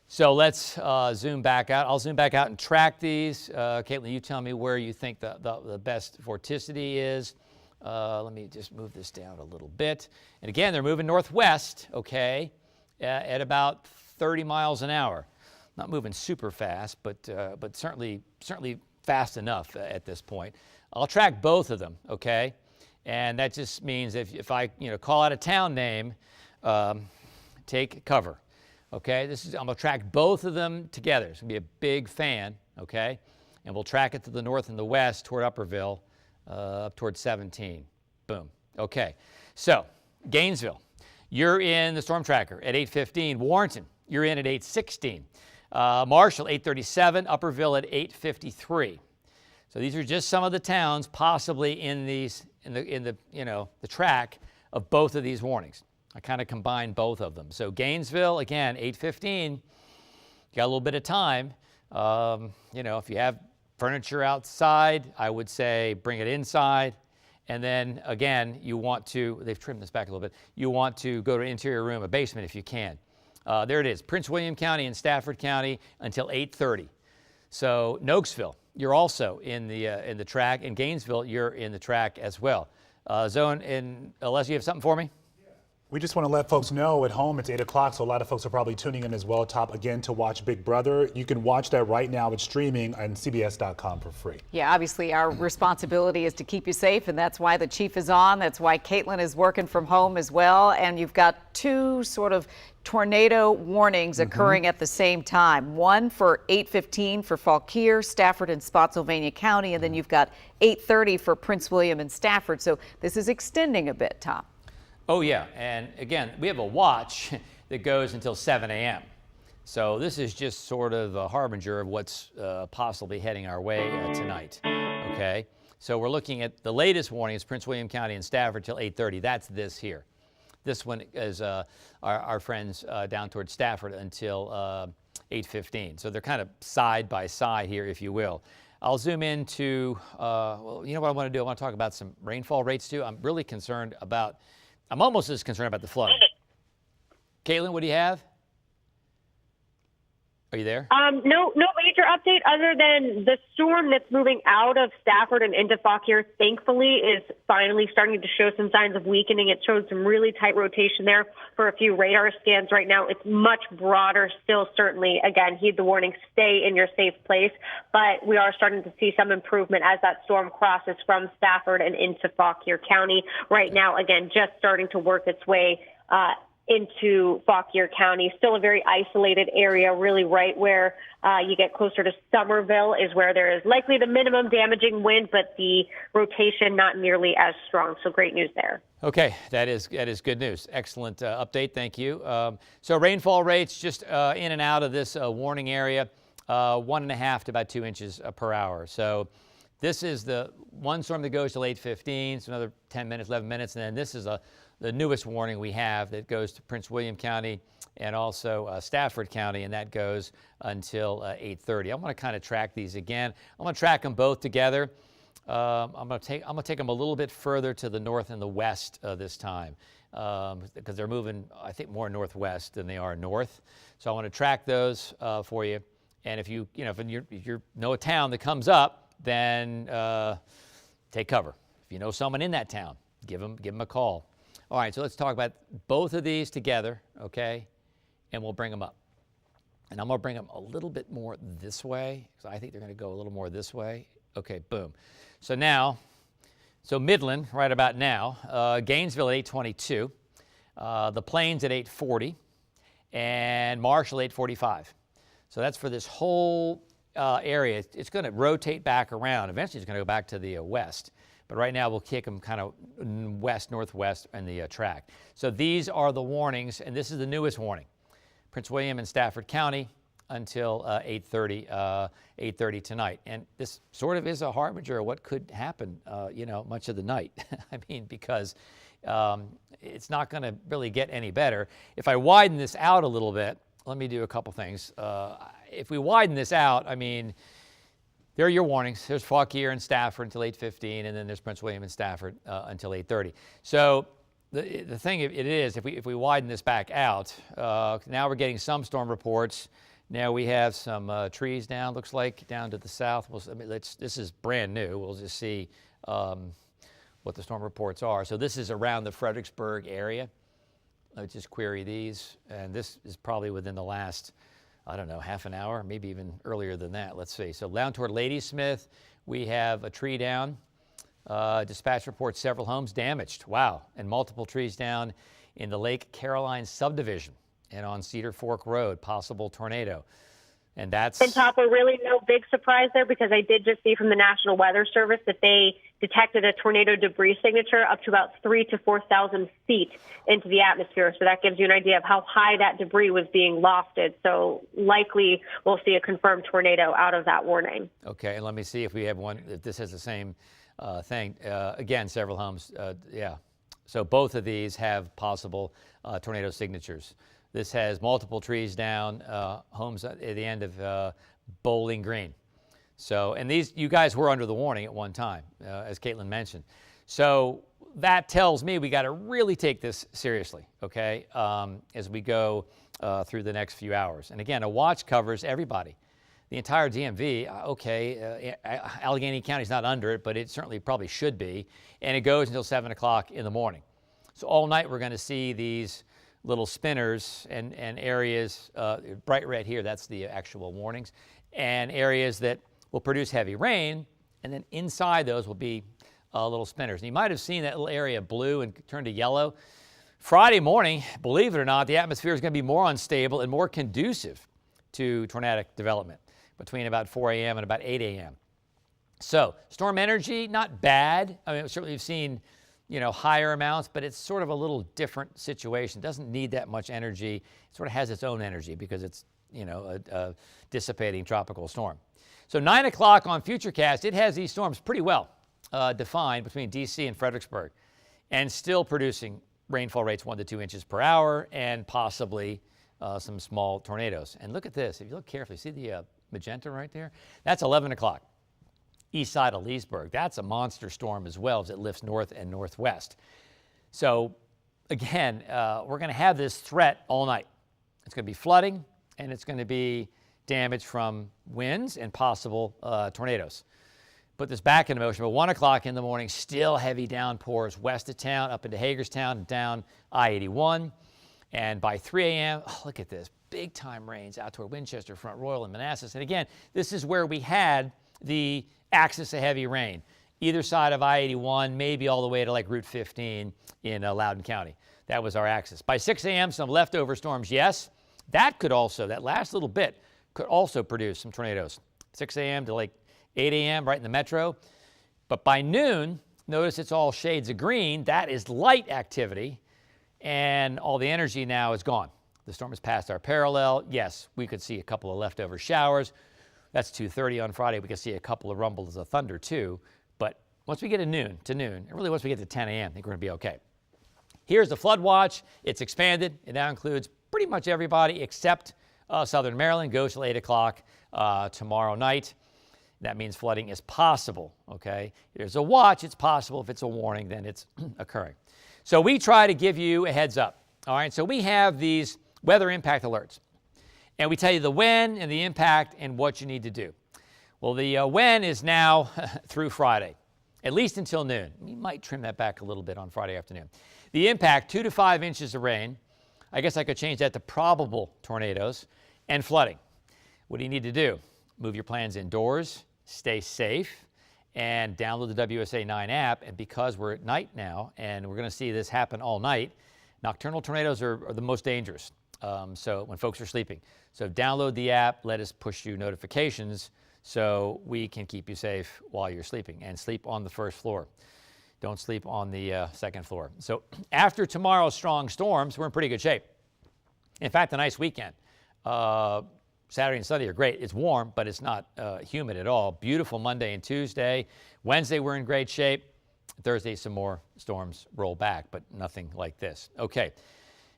So let's zoom back out. I'll zoom back out and track these. Caitlin, you tell me where you think the best vorticity is. Let me just move this down a little bit. And again, they're moving northwest, okay, at about 30 miles an hour. Not moving super fast, but certainly fast enough at this point. I'll track both of them, okay? And that just means if I call out a town name, take cover, okay? I'm gonna track both of them together. It's gonna be a big fan, okay? And we'll track it to the north and the west toward Upperville, up towards 17. Boom. Okay. So Gainesville, you're in the storm tracker at 8:15. Warrenton, you're in at 8:16. Marshall, 837. Upperville at 853. So these are just some of the towns possibly in the track of both of these warnings. I kind of combined both of them. So Gainesville, again, 8:15. You got a little bit of time. If you have furniture outside, I would say bring it inside. And then again, you want to, they've trimmed this back a little bit, you want to go to an interior room, a basement if you can. There it is, Prince William County and Stafford County until 8:30. So Nokesville, you're also in the track, and Gainesville, you're in the track as well. Zone, unless you have something for me? We just want to let folks know at home it's 8 o'clock, so a lot of folks are probably tuning in as well, Top, again, to watch Big Brother. You can watch that right now. It's streaming on CBS.com for free. Yeah, obviously our responsibility is to keep you safe, and that's why the chief is on. That's why Caitlin is working from home as well. And you've got two sort of tornado warnings occurring at the same time. One for 8:15 for Fauquier, Stafford, and Spotsylvania County, and then you've got 8:30 for Prince William and Stafford. So this is extending a bit, Tom. Oh, yeah. And again, we have a watch that goes until 7 a.m. So this is just sort of a harbinger of what's possibly heading our way tonight. Okay. So we're looking at the latest warning is Prince William County and Stafford till 8:30. That's this here. This one is our friends down towards Stafford until 8:15. So they're kind of side by side here, if you will. I'll zoom into, well, you know what I want to do? I want to talk about some rainfall rates too. I'm really concerned about, I'm almost as concerned about the flooding. Caitlin, what do you have? Are you there? No major update other than the storm that's moving out of Stafford and into Fauquier, thankfully, is finally starting to show some signs of weakening. It showed some really tight rotation there for a few radar scans right now. It's much broader still, certainly. Again, heed the warning, stay in your safe place. But we are starting to see some improvement as that storm crosses from Stafford and into Fauquier County. Right now, again, just starting to work its way into Fauquier County. Still a very isolated area, really right where you get closer to Somerville is where there is likely the minimum damaging wind, but the rotation not nearly as strong. So great news there. Okay, that is good news. Excellent update. Thank you. So rainfall rates just in and out of this warning area, 1.5 to about 2 inches per hour. So this is the one storm that goes till 8:15, so another 10 minutes, 11 minutes, and then this is the newest warning we have that goes to Prince William County and also Stafford County, and that goes until 8:30. I'm going to kind of track these again. I'm going to track them both together. I'm going to take them a little bit further to the north and the west this time because they're moving, I think, more northwest than they are north. So I want to track those for you. And if you know a town that comes up, then take cover. If you know someone in that town, give them a call. All right, so let's talk about both of these together, okay? And we'll bring them up. And I'm going to bring them a little bit more this way, because I think they're going to go a little more this way. Okay, boom. So now, Midland, right about now, Gainesville at 8:22, the Plains at 8:40, and Marshall 8:45. So that's for this whole area. It's going to rotate back around. Eventually, it's going to go back to the west. But right now, we'll kick them kind of west, northwest in the track. So these are the warnings, and this is the newest warning. Prince William and Stafford County until 8:30 tonight. And this sort of is a harbinger of what could happen, much of the night. I mean, because it's not going to really get any better. If I widen this out a little bit, let me do a couple things. If we widen this out, I mean, there are your warnings. There's Fauquier and Stafford until 8:15, and then there's Prince William and Stafford until 8:30. So the thing it is, if we widen this back out, now we're getting some storm reports. Now we have some trees down, looks like, down to the south. This is brand new. We'll just see what the storm reports are. So this is around the Fredericksburg area. Let's just query these, and this is probably within the last, I don't know, half an hour, maybe even earlier than that. Let's see. So down toward Ladysmith, we have a tree down. Dispatch reports several homes damaged. Wow. And multiple trees down in the Lake Caroline subdivision and on Cedar Fork Road, possible tornado. And that's... And Topper, really no big surprise there, because I did just see from the National Weather Service that they detected a tornado debris signature up to about 3,000 to 4,000 feet into the atmosphere. So that gives you an idea of how high that debris was being lofted. So likely we'll see a confirmed tornado out of that warning. Okay, and let me see if we have one, if this has the same thing. Again, several homes, yeah. So both of these have possible tornado signatures. This has multiple trees down, homes at the end of Bowling Green. So, and these, you guys were under the warning at one time, as Caitlin mentioned. So that tells me we got to really take this seriously, okay, as we go through the next few hours. And again, a watch covers everybody. The entire DMV, okay, Allegheny County's not under it, but it certainly probably should be, and it goes until 7 o'clock in the morning. So all night we're going to see these little spinners and areas, bright red here, that's the actual warnings, and areas that will produce heavy rain, and then inside those will be little spinners. And you might have seen that little area blue and turned to yellow. Friday morning, believe it or not, the atmosphere is going to be more unstable and more conducive to tornadic development between about 4 a.m. and about 8 a.m. So storm energy, not bad. I mean, certainly we've seen, you know, higher amounts, but it's sort of a little different situation. It doesn't need that much energy. It sort of has its own energy because it's, you know, a dissipating tropical storm. So 9 o'clock on Futurecast, it has these storms pretty well defined between DC and Fredericksburg, and still producing rainfall rates 1 to 2 inches per hour and possibly some small tornadoes. And look at this. If you look carefully, see the magenta right there? That's 11 o'clock. East side of Leesburg. That's a monster storm as well as it lifts north and northwest. So again, we're going to have this threat all night. It's going to be flooding, and it's going to be damage from winds and possible tornadoes. Put this back into motion, but 1 o'clock in the morning, still heavy downpours west of town, up into Hagerstown, and down I-81. And by 3 a.m., oh, look at this, big time rains out toward Winchester, Front Royal, and Manassas. And again, this is where we had the axis of heavy rain, either side of I-81, maybe all the way to like Route 15 in Loudoun County. That was our axis. By 6 a.m., some leftover storms, yes. That could also, that last little bit, could also produce some tornadoes. 6 a.m. to like 8 a.m. right in the metro. But by noon, notice it's all shades of green. That is light activity, and all the energy now is gone. The storm has passed our parallel. Yes, we could see a couple of leftover showers. That's 2:30 on Friday. We could see a couple of rumbles of thunder too. But once we get to noon, and really once we get to 10 a.m., I think we're going to be okay. Here's the flood watch. It's expanded. It now includes pretty much everybody except southern Maryland. Goes till 8 o'clock tomorrow night. That means flooding is possible, okay? There's a watch. It's possible. If it's a warning, then it's occurring. So we try to give you a heads up, all right? So we have these weather impact alerts, and we tell you the when and the impact and what you need to do. Well, the when is now through Friday, at least until noon. We might trim that back a little bit on Friday afternoon. The impact, 2 to 5 inches of rain. I guess I could change that to probable tornadoes and flooding. What do you need to do? Move your plans indoors, stay safe, and download the WSA 9 app. And because we're at night now, and we're going to see this happen all night, nocturnal tornadoes are the most dangerous. So when folks are sleeping. So download the app, let us push you notifications so we can keep you safe while you're sleeping, and sleep on the first floor. Don't sleep on the second floor. So after tomorrow's strong storms, we're in pretty good shape. In fact, a nice weekend. Saturday and Sunday are great. It's warm, but it's not humid at all. Beautiful Monday and Tuesday. Wednesday, we're in great shape. Thursday, some more storms roll back, but nothing like this. Okay,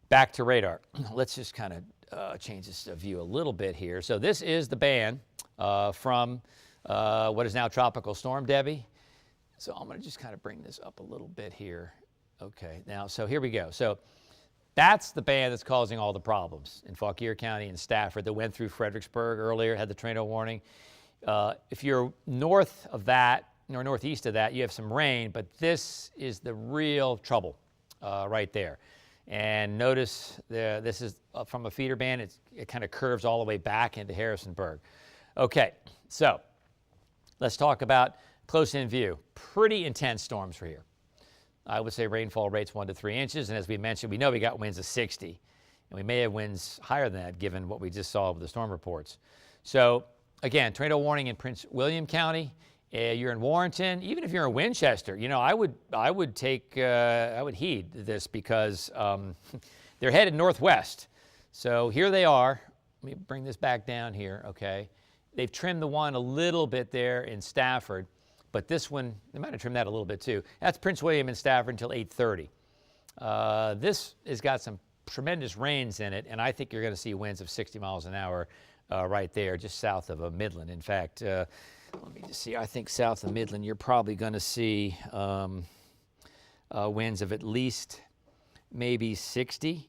back to radar. Let's just kind of change this view a little bit here. So this is the band from what is now Tropical Storm Debbie. So I'm going to just kind of bring this up a little bit here. Okay, now, so here we go. So that's the band that's causing all the problems in Fauquier County and Stafford that went through Fredericksburg earlier, had the tornado warning. If you're north of that, or northeast of that, you have some rain, but this is the real trouble right there. And notice this is from a feeder band. It kind of curves all the way back into Harrisonburg. Okay, so let's talk about close-in view. Pretty intense storms for here. I would say rainfall rates 1 to 3 inches, and as we mentioned, we know we got winds of 60 and we may have winds higher than that given what we just saw with the storm reports. So again, tornado warning in Prince William County. You're in Warrenton. Even if you're in Winchester, you know, I would heed this because they're headed northwest. So here they are. Let me bring this back down here, okay? They've trimmed the one a little bit there in Stafford, but this one, they might have trimmed that a little bit too. That's Prince William and Stafford until 8:30. This has got some tremendous rains in it, and I think you're going to see winds of 60 miles an hour right there, just south of Midland. In fact, let me just see. I think south of Midland, you're probably going to see winds of at least maybe 60.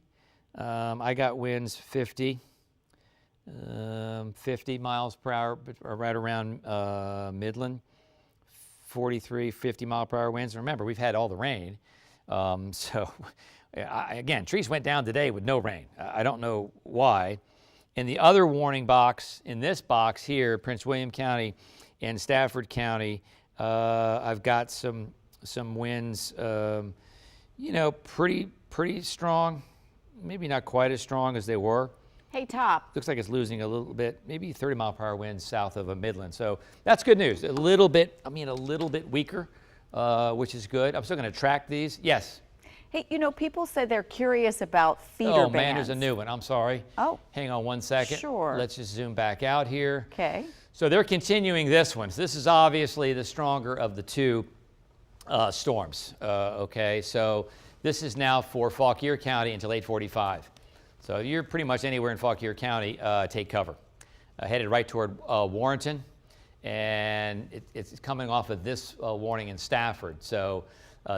I got winds 50 miles per hour right around Midland. 43, 50 mile per hour winds. Remember, we've had all the rain. Again, trees went down today with no rain. I don't know why. In the other warning box, in this box here, Prince William County and Stafford County, I've got some winds, you know, pretty strong. Maybe not quite as strong as they were. Hey, Top. Looks like it's losing a little bit, maybe 30 mile per hour winds south of Midland. So that's good news. A little bit weaker, which is good. I'm still going to track these. Yes. Hey, you know, people say they're curious about feeder bands. Oh, man, there's a new one. I'm sorry. Oh. Hang on one second. Sure. Let's just zoom back out here. Okay. So they're continuing this one. So this is obviously the stronger of the two storms. Okay, so this is now for Fauquier County until 8:45. So you're pretty much anywhere in Fauquier County, take cover. Headed right toward Warrenton, and it's coming off of this warning in Stafford. So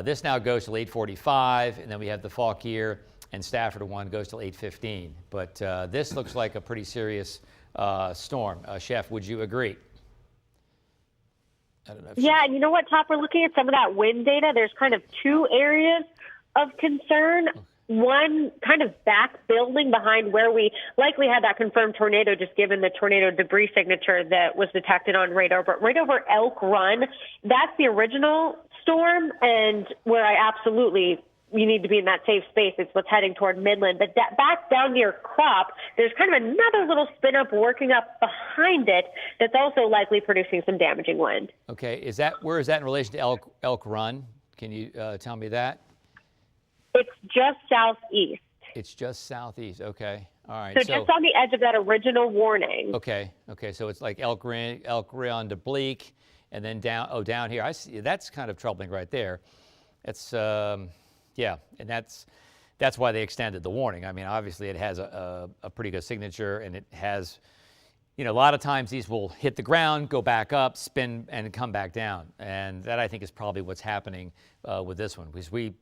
this now goes till 8:45, and then we have the Fauquier and Stafford one goes till 8:15. But this looks like a pretty serious storm. Chef, would you agree? I don't know. Yeah, and you know what, Top? We're looking at some of that wind data. There's kind of two areas of concern. One kind of back building behind where we likely had that confirmed tornado, just given the tornado debris signature that was detected on radar. But right over Elk Run, that's the original storm, and where you need to be in that safe space. It's what's heading toward Midland. But back down near Crop, there's kind of another little spin up working up behind it that's also likely producing some damaging wind. Okay, where is that in relation to Elk Run? Can you tell me that? It's just southeast. It's just southeast. Okay. All right. So just on the edge of that original warning. Okay. So it's like Elk Run to Bleak, and then down here. I see. That's kind of troubling right there. It's yeah, and that's why they extended the warning. I mean, obviously it has a pretty good signature, and it has, you know, a lot of times these will hit the ground, go back up, spin, and come back down, and that I think is probably what's happening with this one, because we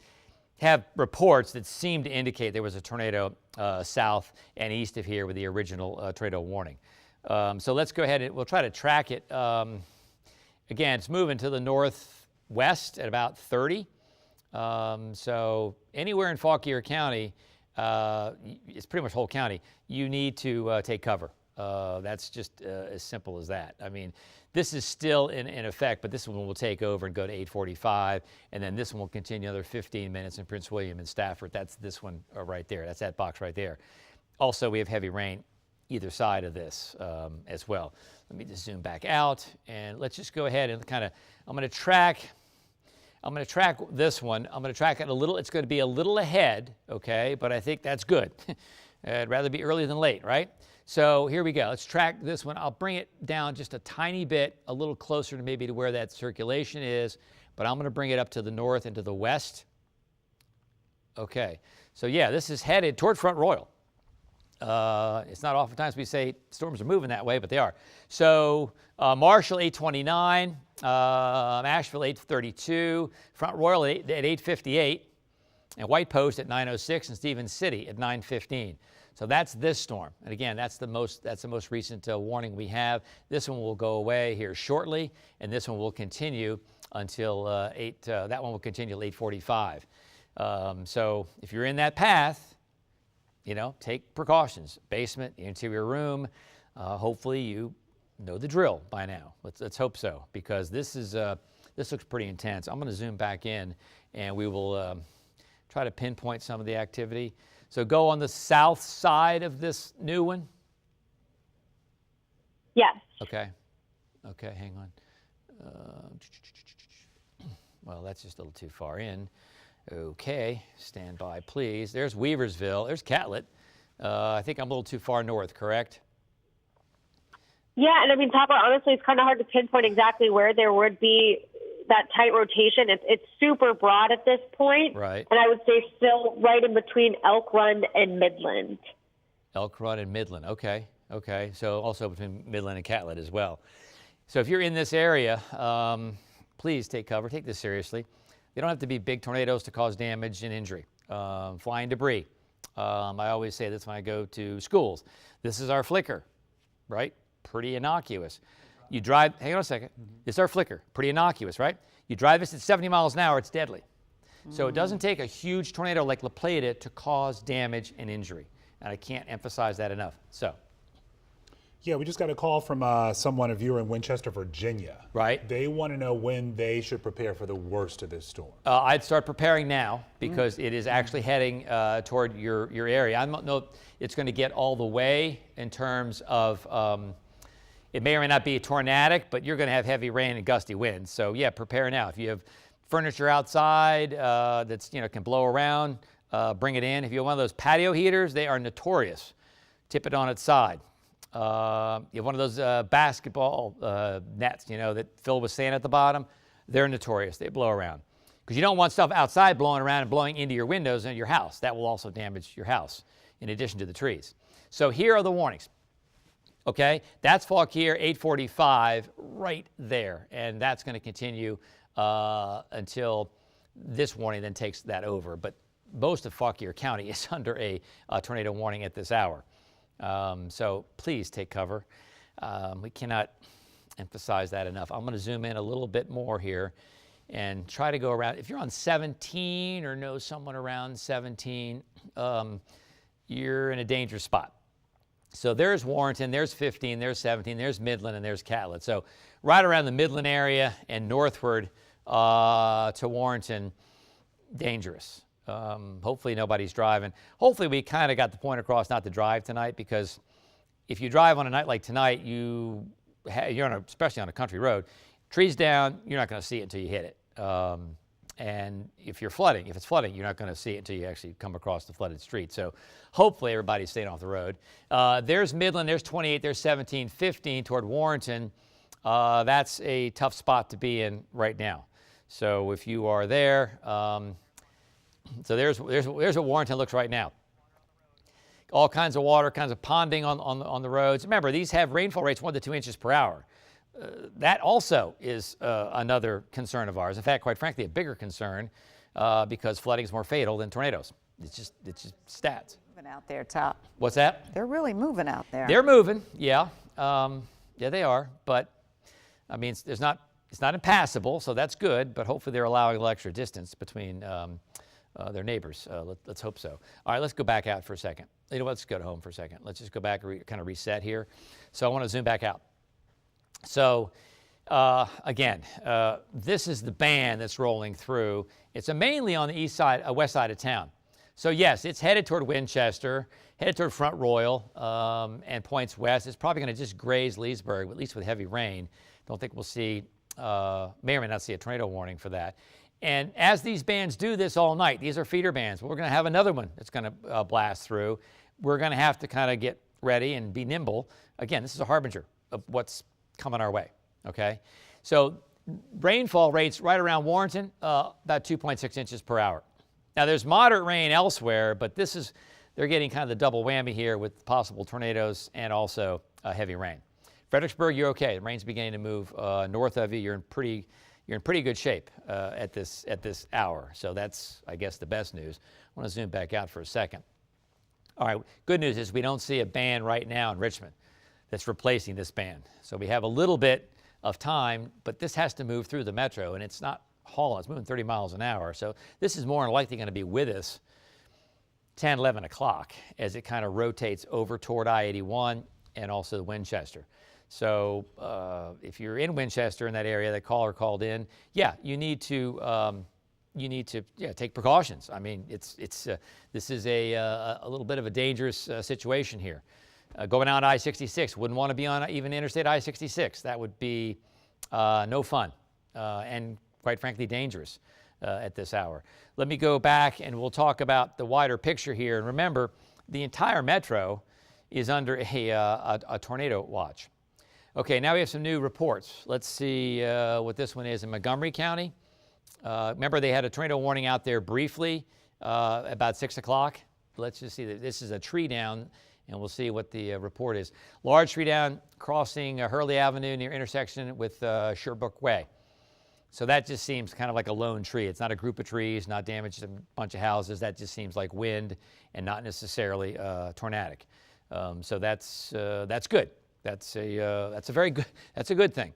have reports that seem to indicate there was a tornado south and east of here with the original tornado warning. So let's go ahead and we'll try to track it. Again, it's moving to the northwest at about 30. So anywhere in Fauquier County, it's pretty much whole county, you need to take cover. That's just as simple as that. I mean, this is still in effect, but this one will take over and go to 8:45, and then this one will continue another 15 minutes in Prince William and Stafford. That's this one right there. That's that box right there. Also, we have heavy rain either side of this as well. Let me just zoom back out, and let's just go ahead and kind of, I'm going to track this one. I'm going to track it a little. It's going to be a little ahead, okay, but I think that's good. I'd rather be early than late, right? So here we go. Let's track this one. I'll bring it down just a tiny bit, a little closer to maybe to where that circulation is, but I'm going to bring it up to the north and to the west. Okay. So yeah, this is headed toward Front Royal. It's not oftentimes we say storms are moving that way, but they are. So Marshall 829, Asheville 832, Front Royal at 858, and White Post at 906, and Stevens City at 915. So that's this storm. And again, that's the most recent warning we have. This one will go away here shortly, and this one will continue until that one will continue till 8:45. So if you're in that path, you know, take precautions. Basement, interior room. Hopefully you know the drill by now. Let's hope so, because this looks pretty intense. I'm going to zoom back in, and we will try to pinpoint some of the activity. So go on the south side of this new one? Yes. Okay. Okay, hang on. Well, that's just a little too far in. Okay, stand by, please. There's Weaversville. There's Catlett. I think I'm a little too far north, correct? Yeah, and I mean, Topper, honestly, it's kind of hard to pinpoint exactly where there would be that tight rotation. It's super broad at this point. Right. And I would say still right in between Elk Run and Midland. Elk Run and Midland. Okay. Okay. So also between Midland and Catlett as well. So if you're in this area, please take cover. Take this seriously. They don't have to be big tornadoes to cause damage and injury. Flying debris. I always say this when I go to schools. This is our flicker, right? Pretty innocuous. You drive, hang on a second. This is our flicker. Pretty innocuous, right? You drive this at 70 miles an hour, it's deadly. So it doesn't take a huge tornado like La Plata to cause damage and injury. And I can't emphasize that enough. So. Yeah, we just got a call from a viewer in Winchester, Virginia. Right. They want to know when they should prepare for the worst of this storm. I'd start preparing now because it is actually heading toward your area. I don't know if it's going to get all the way in terms of, it may or may not be tornadic, but you're going to have heavy rain and gusty winds. So yeah, prepare now. If you have furniture outside that's, can blow around, bring it in. If you have one of those patio heaters, they are notorious. Tip it on its side. You have one of those basketball nets, that fill with sand at the bottom. They're notorious. They blow around. Because you don't want stuff outside blowing around and blowing into your windows and your house. That will also damage your house in addition to the trees. So here are the warnings. Okay, that's Fauquier 845 right there. And that's going to continue until this warning then takes that over. But most of Fauquier County is under a tornado warning at this hour. So please take cover. We cannot emphasize that enough. I'm going to zoom in a little bit more here and try to go around. If you're on 17 or know someone around 17, you're in a dangerous spot. So there's Warrenton, there's 15, there's 17, there's Midland, and there's Catlett. So right around the Midland area and northward to Warrenton, dangerous. Hopefully nobody's driving. Hopefully we kind of got the point across not to drive tonight, because if you drive on a night like tonight, you're especially on a country road, trees down, you're not going to see it until you hit it. And if it's flooding, you're not going to see it until you actually come across the flooded street. So hopefully everybody's staying off the road. There's Midland, there's 28, there's 17, 15 toward Warrenton. That's a tough spot to be in right now. So if you are there, so there's what Warrenton looks right now. All kinds of water, kinds of ponding on the roads. Remember, these have rainfall rates 1 to 2 inches per hour. That also is another concern of ours. In fact, quite frankly, a bigger concern because flooding is more fatal than tornadoes. It's just stats. Moving out there, Top. What's that? They're really moving out there. They're moving, yeah. Yeah, they are. But I mean, it's not impassable, so that's good. But hopefully, they're allowing a little extra distance between their neighbors. Let's hope so. All right, let's go back out for a second. You know what? Let's go to home for a second. Let's just go back and kind of reset here. So I want to zoom back out. So again, this is the band that's rolling through. It's mainly on the east side, west side of town. So yes, it's headed toward Winchester, headed toward Front Royal, and points west. It's probably going to just graze Leesburg, at least with heavy rain. Don't think we'll see, may or may not see a tornado warning for that. And as these bands do this all night, these are feeder bands. We're going to have another one that's going to blast through. We're going to have to kind of get ready and be nimble. Again, this is a harbinger of what's coming our way, okay? So rainfall rates right around Warrenton, about 2.6 inches per hour. Now there's moderate rain elsewhere, but they're getting kind of the double whammy here with possible tornadoes and also heavy rain. Fredericksburg, you're okay. The rain's beginning to move north of you. You're in pretty good shape at this hour. So that's, I guess, the best news. I want to zoom back out for a second. All right, good news is we don't see a band right now in Richmond that's replacing this band. So we have a little bit of time, but this has to move through the metro, and it's not hauling. It's moving 30 miles an hour. So this is more than likely going to be with us 10, 11 o'clock as it kind of rotates over toward I-81 and also Winchester. So if you're in Winchester in that area, that caller called in, yeah, you need to you need to take precautions. I mean, this is a little bit of a dangerous situation here. Going out I-66, wouldn't want to be on even Interstate I-66. That would be no fun and quite frankly dangerous at this hour. Let me go back and we'll talk about the wider picture here. And remember, the entire metro is under a tornado watch. Okay, now we have some new reports. Let's see what this one is in Montgomery County. Remember, they had a tornado warning out there briefly about 6 o'clock. Let's just see that this is a tree down, and we'll see what the report is. Large tree down crossing Hurley Avenue near intersection with Sherbrooke Way. So that just seems kind of like a lone tree. It's not a group of trees, not damaged a bunch of houses. That just seems like wind and not necessarily tornadic. So that's good. That's a very good. That's a good thing.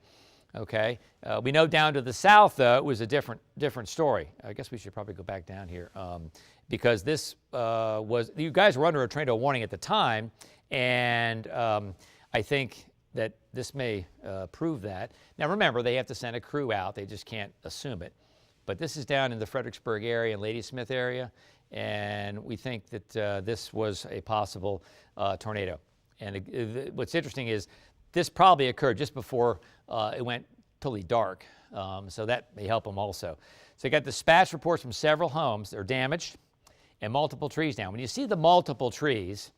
Okay. We know down to the south, though, it was a different story. I guess we should probably go back down here because this you guys were under a tornado warning at the time, and I think that this may prove that. Now, remember, they have to send a crew out. They just can't assume it. But this is down in the Fredericksburg area and Ladysmith area, and we think that this was a possible tornado. And what's interesting is this probably occurred just before it went totally dark, so that may help them also. So you got dispatch reports from several homes that are damaged and multiple trees down. When you see the multiple trees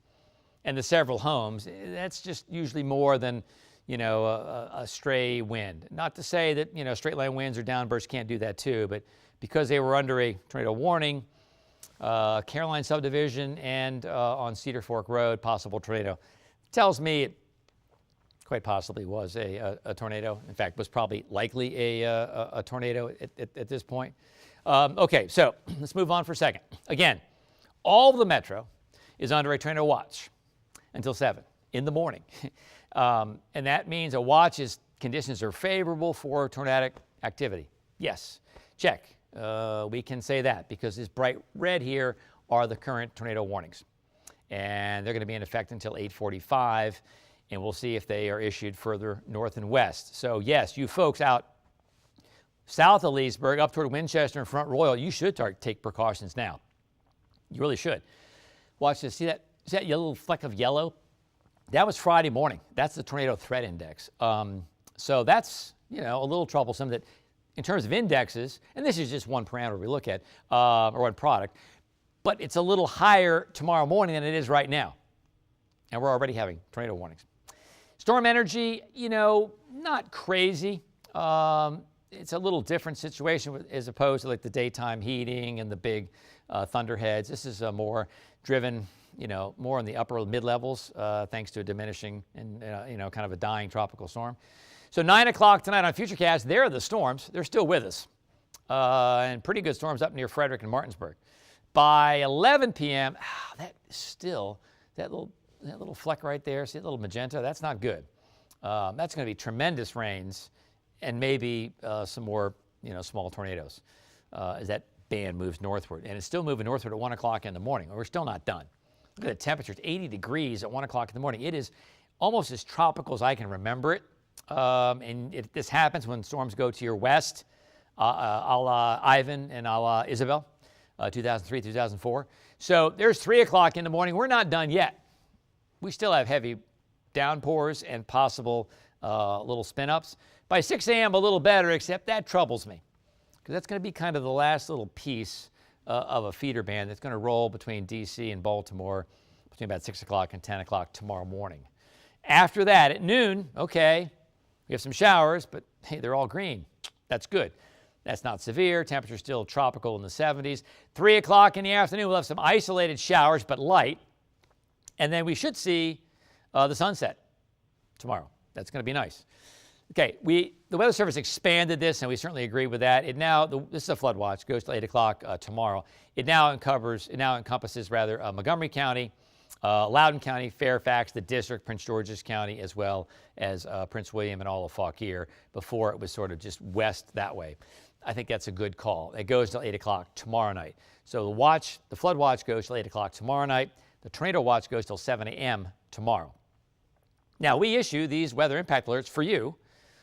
and the several homes, that's just usually more than, a stray wind. Not to say that, straight line winds or downbursts can't do that too, but because they were under a tornado warning, Caroline subdivision and on Cedar Fork Road, possible tornado. Tells me it quite possibly was a tornado. In fact, was probably likely a tornado at this point. Okay, so let's move on for a second. Again, all of the metro is under a tornado watch until 7 in the morning. And that means a watch is conditions are favorable for tornadic activity. Yes, check. We can say that because this bright red here are the current tornado warnings. And they're going to be in effect until 8:45, and we'll see if they are issued further north and west. So yes, you folks out south of Leesburg, up toward Winchester and Front Royal, you should take precautions now. You really should. Watch this. See that little fleck of yellow? That was Friday morning. That's the tornado threat index. So that's a little troublesome. That in terms of indexes, and this is just one parameter we look at or one product. But it's a little higher tomorrow morning than it is right now. And we're already having tornado warnings. Storm energy, not crazy. It's a little different situation as opposed to like the daytime heating and the big thunderheads. This is more driven, more in the upper mid-levels thanks to a diminishing and, kind of a dying tropical storm. So 9 o'clock tonight on Futurecast, there are the storms. They're still with us. And pretty good storms up near Frederick and Martinsburg. By 11 p.m., that is still, that little fleck right there, see that little magenta? That's not good. That's going to be tremendous rains and maybe some more, small tornadoes as that band moves northward. And it's still moving northward at 1 o'clock in the morning. We're still not done. Look at the temperature. It's 80 degrees at 1 o'clock in the morning. It is almost as tropical as I can remember it. This happens when storms go to your west, a la Ivan and a la Isabel. 2003, 2004. So there's 3 o'clock in the morning. We're not done yet. We still have heavy downpours and possible little spin-ups. By 6 a.m., a little better, except that troubles me because that's going to be kind of the last little piece of a feeder band that's going to roll between D.C. and Baltimore between about 6 o'clock and 10 o'clock tomorrow morning. After that, at noon, okay, we have some showers, but hey, they're all green. That's good. That's not severe. Temperature still tropical in the 70s. 3 o'clock in the afternoon, we'll have some isolated showers, but light. And then we should see the sunset tomorrow. That's going to be nice. Okay, the Weather Service expanded this, and we certainly agree with that. This is a flood watch. Goes to 8 o'clock tomorrow. It now encompasses Montgomery County, Loudoun County, Fairfax, the district, Prince George's County, as well as Prince William and all of Fauquier. Before it was sort of just west that way. I think that's a good call. It goes till 8 o'clock tomorrow night. So the flood watch goes till 8 o'clock tomorrow night. The tornado watch goes till 7 a.m. tomorrow. Now, we issue these weather impact alerts for you,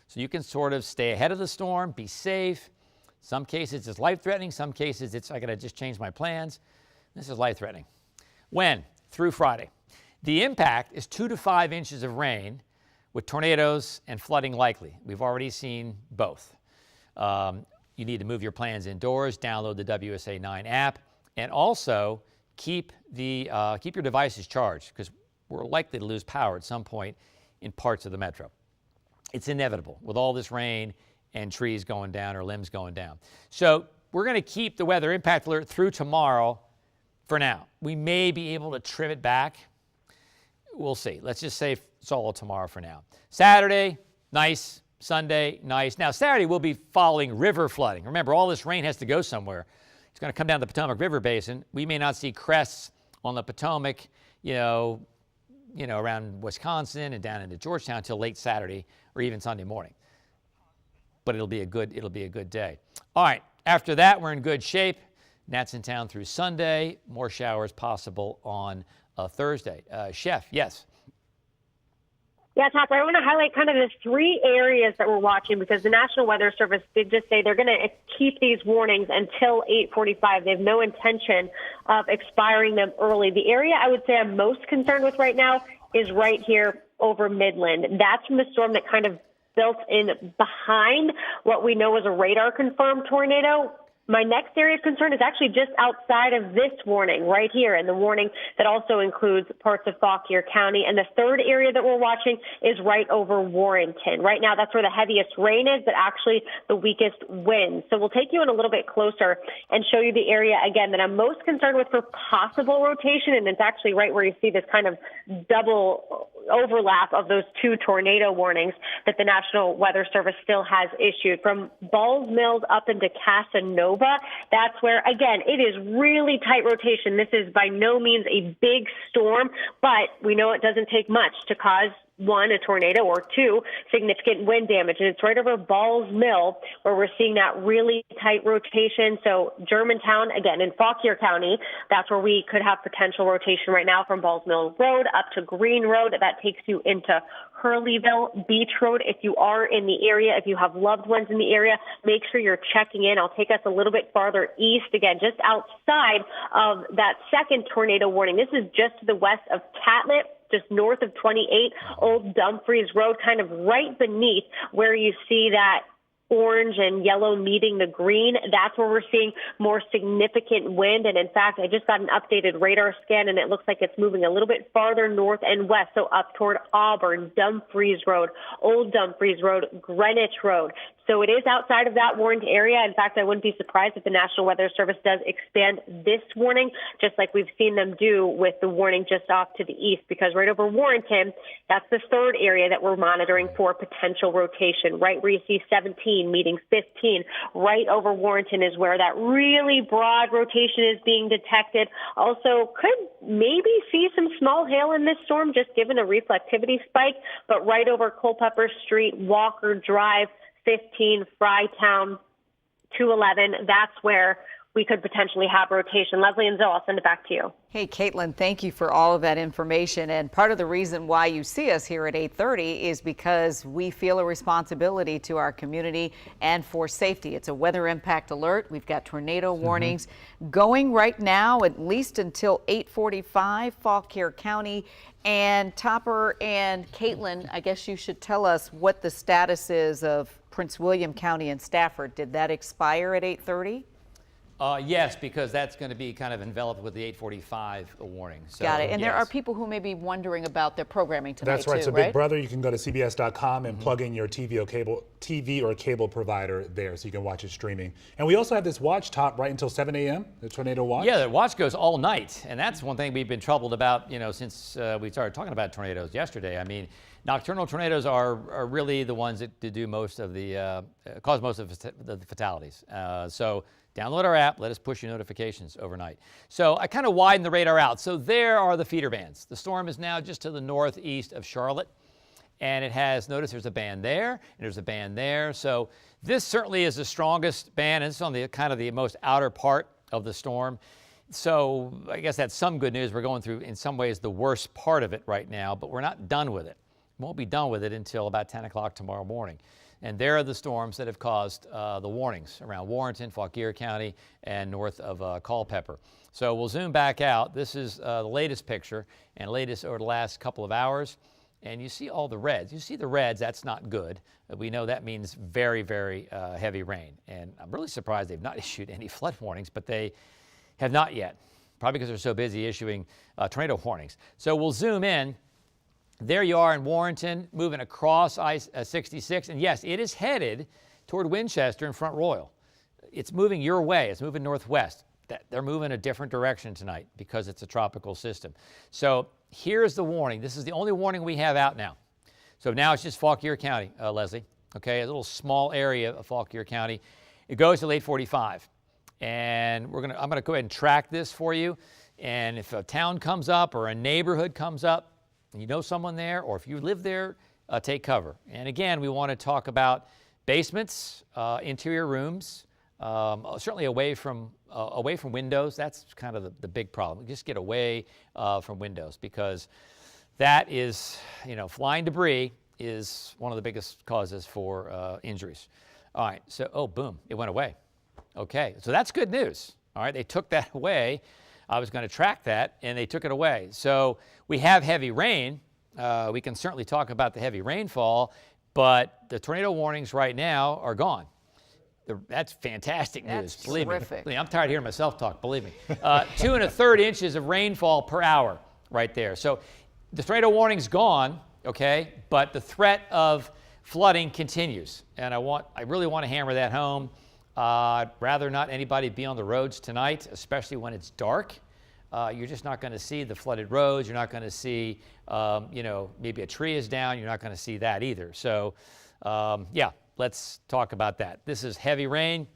so you can sort of stay ahead of the storm, be safe, Some cases it's life-threatening. Some cases I got to just change my plans. This is life-threatening. When? Through Friday. The impact is 2 to 5 inches of rain with tornadoes and flooding likely. We've already seen both. You need to move your plans indoors, download the WSA 9 app, and also keep your devices charged because we're likely to lose power at some point in parts of the metro. It's inevitable with all this rain and trees going down or limbs going down. So we're going to keep the weather impact alert through tomorrow for now. We may be able to trim it back. We'll see. Let's just say it's all tomorrow for now. Saturday, nice. Sunday, nice. Now, Saturday we'll be following river flooding. Remember, all this rain has to go somewhere. It's going to come down the Potomac River Basin. We may not see crests on the Potomac, around Wisconsin and down into Georgetown until late Saturday or even Sunday morning. But it'll be a good day. All right, after that, we're in good shape. Nats in town through Sunday. More showers possible on Thursday. Chef, yes. Yeah, Topper, I want to highlight kind of the 3 areas that we're watching because the National Weather Service did just say they're going to keep these warnings until 8:45. They have no intention of expiring them early. The area I would say I'm most concerned with right now is right here over Midland. That's from the storm that kind of built in behind what we know is a radar-confirmed tornado. My next area of concern is actually just outside of this warning right here, and the warning that also includes parts of Fauquier County. And the third area that we're watching is right over Warrenton. Right now, that's where the heaviest rain is, but actually the weakest winds. So we'll take you in a little bit closer and show you the area, again, that I'm most concerned with for possible rotation, and it's actually right where you see this kind of double overlap of those 2 tornado warnings that the National Weather Service still has issued. From Balls Mills up into Casanova, that's where, again, it is really tight rotation. This is by no means a big storm, but we know it doesn't take much to cause 1, a tornado, or 2, significant wind damage. And it's right over Balls Mill where we're seeing that really tight rotation. So Germantown, again, in Fauquier County, that's where we could have potential rotation right now from Balls Mill Road up to Green Road. That takes you into Hurleyville Beach Road. If you are in the area, if you have loved ones in the area, make sure you're checking in. I'll take us a little bit farther east, again, just outside of that second tornado warning. This is just to the west of Catlett, just north of 28, Old Dumfries Road, kind of right beneath where you see that orange and yellow meeting the green. That's where we're seeing more significant wind. And in fact, I just got an updated radar scan, and it looks like it's moving a little bit farther north and west, so up toward Auburn, Dumfries Road, Old Dumfries Road, Greenwich Road. So it is outside of that warned area. In fact, I wouldn't be surprised if the National Weather Service does expand this warning, just like we've seen them do with the warning just off to the east, because right over Warrenton, that's the third area that we're monitoring for potential rotation, right where you see 17 meeting 15. Right over Warrenton is where that really broad rotation is being detected. Also, could maybe see some small hail in this storm, just given a reflectivity spike, but right over Culpeper Street, Walker Drive, 15, Frytown, 211, that's where we could potentially have rotation. Leslie and Zoe, I'll send it back to you. Hey, Caitlin, thank you for all of that information. And part of the reason why you see us here at 8:30 is because we feel a responsibility to our community and for safety. It's a weather impact alert. We've got tornado warnings going right now, at least until 8:45, Fauquier County. And Topper and Caitlin, I guess you should tell us what the status is of Prince William County and Stafford. Did that expire at 8:30? Yes, because that's going to be kind of enveloped with the 8:45 warning. So, got it. And yes. there are people who may be wondering about their programming tonight. That's right. Too, So right? Big Brother, you can go to CBS.com and plug in your TV or cable provider there, so you can watch it streaming. And we also have this watch top right until 7 a.m. The tornado watch. Yeah, the watch goes all night, and that's one thing we've been troubled about, since we started talking about tornadoes yesterday. I mean, nocturnal tornadoes are really the ones that do most of the cause most of the fatalities. So download our app. Let us push you notifications overnight. So I kind of widened the radar out. So there are the feeder bands. The storm is now just to the northeast of Charlotte, and it has, notice there's a band there, and there's a band there. So this certainly is the strongest band, and it's on the kind of the most outer part of the storm. So I guess that's some good news. We're going through, in some ways, the worst part of it right now, but we're not done with it. Won't be done with it until about 10 o'clock tomorrow morning. And there are the storms that have caused the warnings around Warrenton, Fauquier County, and north of Culpeper. So we'll zoom back out. This is the latest picture and latest over the last couple of hours. And you see all the reds. You see the reds, that's not good. We know that means very, very heavy rain. And I'm really surprised they've not issued any flood warnings, but they have not yet, probably because they're so busy issuing tornado warnings. So we'll zoom in. There you are in Warrenton, moving across I-66. And yes, it is headed toward Winchester and Front Royal. It's moving your way. It's moving northwest. They're moving a different direction tonight because it's a tropical system. So here's the warning. This is the only warning we have out now. So now it's just Fauquier County, Leslie. Okay, a little small area of Fauquier County. It goes till 8:45. And I'm gonna go ahead and track this for you. And if a town comes up or a neighborhood comes up, and you know someone there, or if you live there, take cover. And again, we want to talk about basements, interior rooms, certainly away from windows. That's kind of the big problem. Just get away from windows, because that is, flying debris is one of the biggest causes for injuries. All right, so, oh, boom, it went away. Okay, so that's good news. All right, they took that away. I was going to track that, and they took it away. So we have heavy rain. We can certainly talk about the heavy rainfall, but the tornado warnings right now are gone. That's fantastic news. That's believe terrific. me. I'm tired of hearing myself talk, believe me. 2 1/3 inches of rainfall per hour right there. So the tornado warning's gone, okay, but the threat of flooding continues. And I really want to hammer that home. I'd rather not anybody be on the roads tonight, especially when it's dark. You're just not going to see the flooded roads. You're not going to see, maybe a tree is down. You're not going to see that either. So, yeah, let's talk about that. This is heavy rain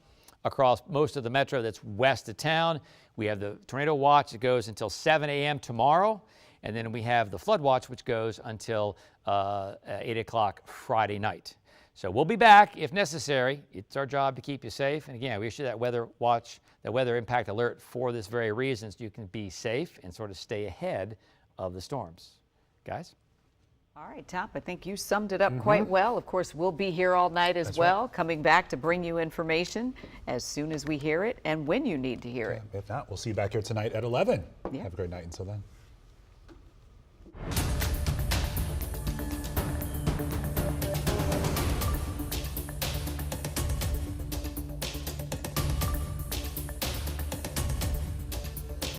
across most of the metro that's west of town. We have the tornado watch that goes until 7 a.m. tomorrow. And then we have the flood watch, which goes until 8 o'clock Friday night. So we'll be back if necessary. It's our job to keep you safe. And again, we issue that weather watch, that weather impact alert for this very reason, so you can be safe and sort of stay ahead of the storms. Guys? All right, Tom, I think you summed it up quite well. Of course, we'll be here all night as well, coming back to bring you information as soon as we hear it and when you need to hear it. If not, we'll see you back here tonight at 11. Yeah. Have a great night until then.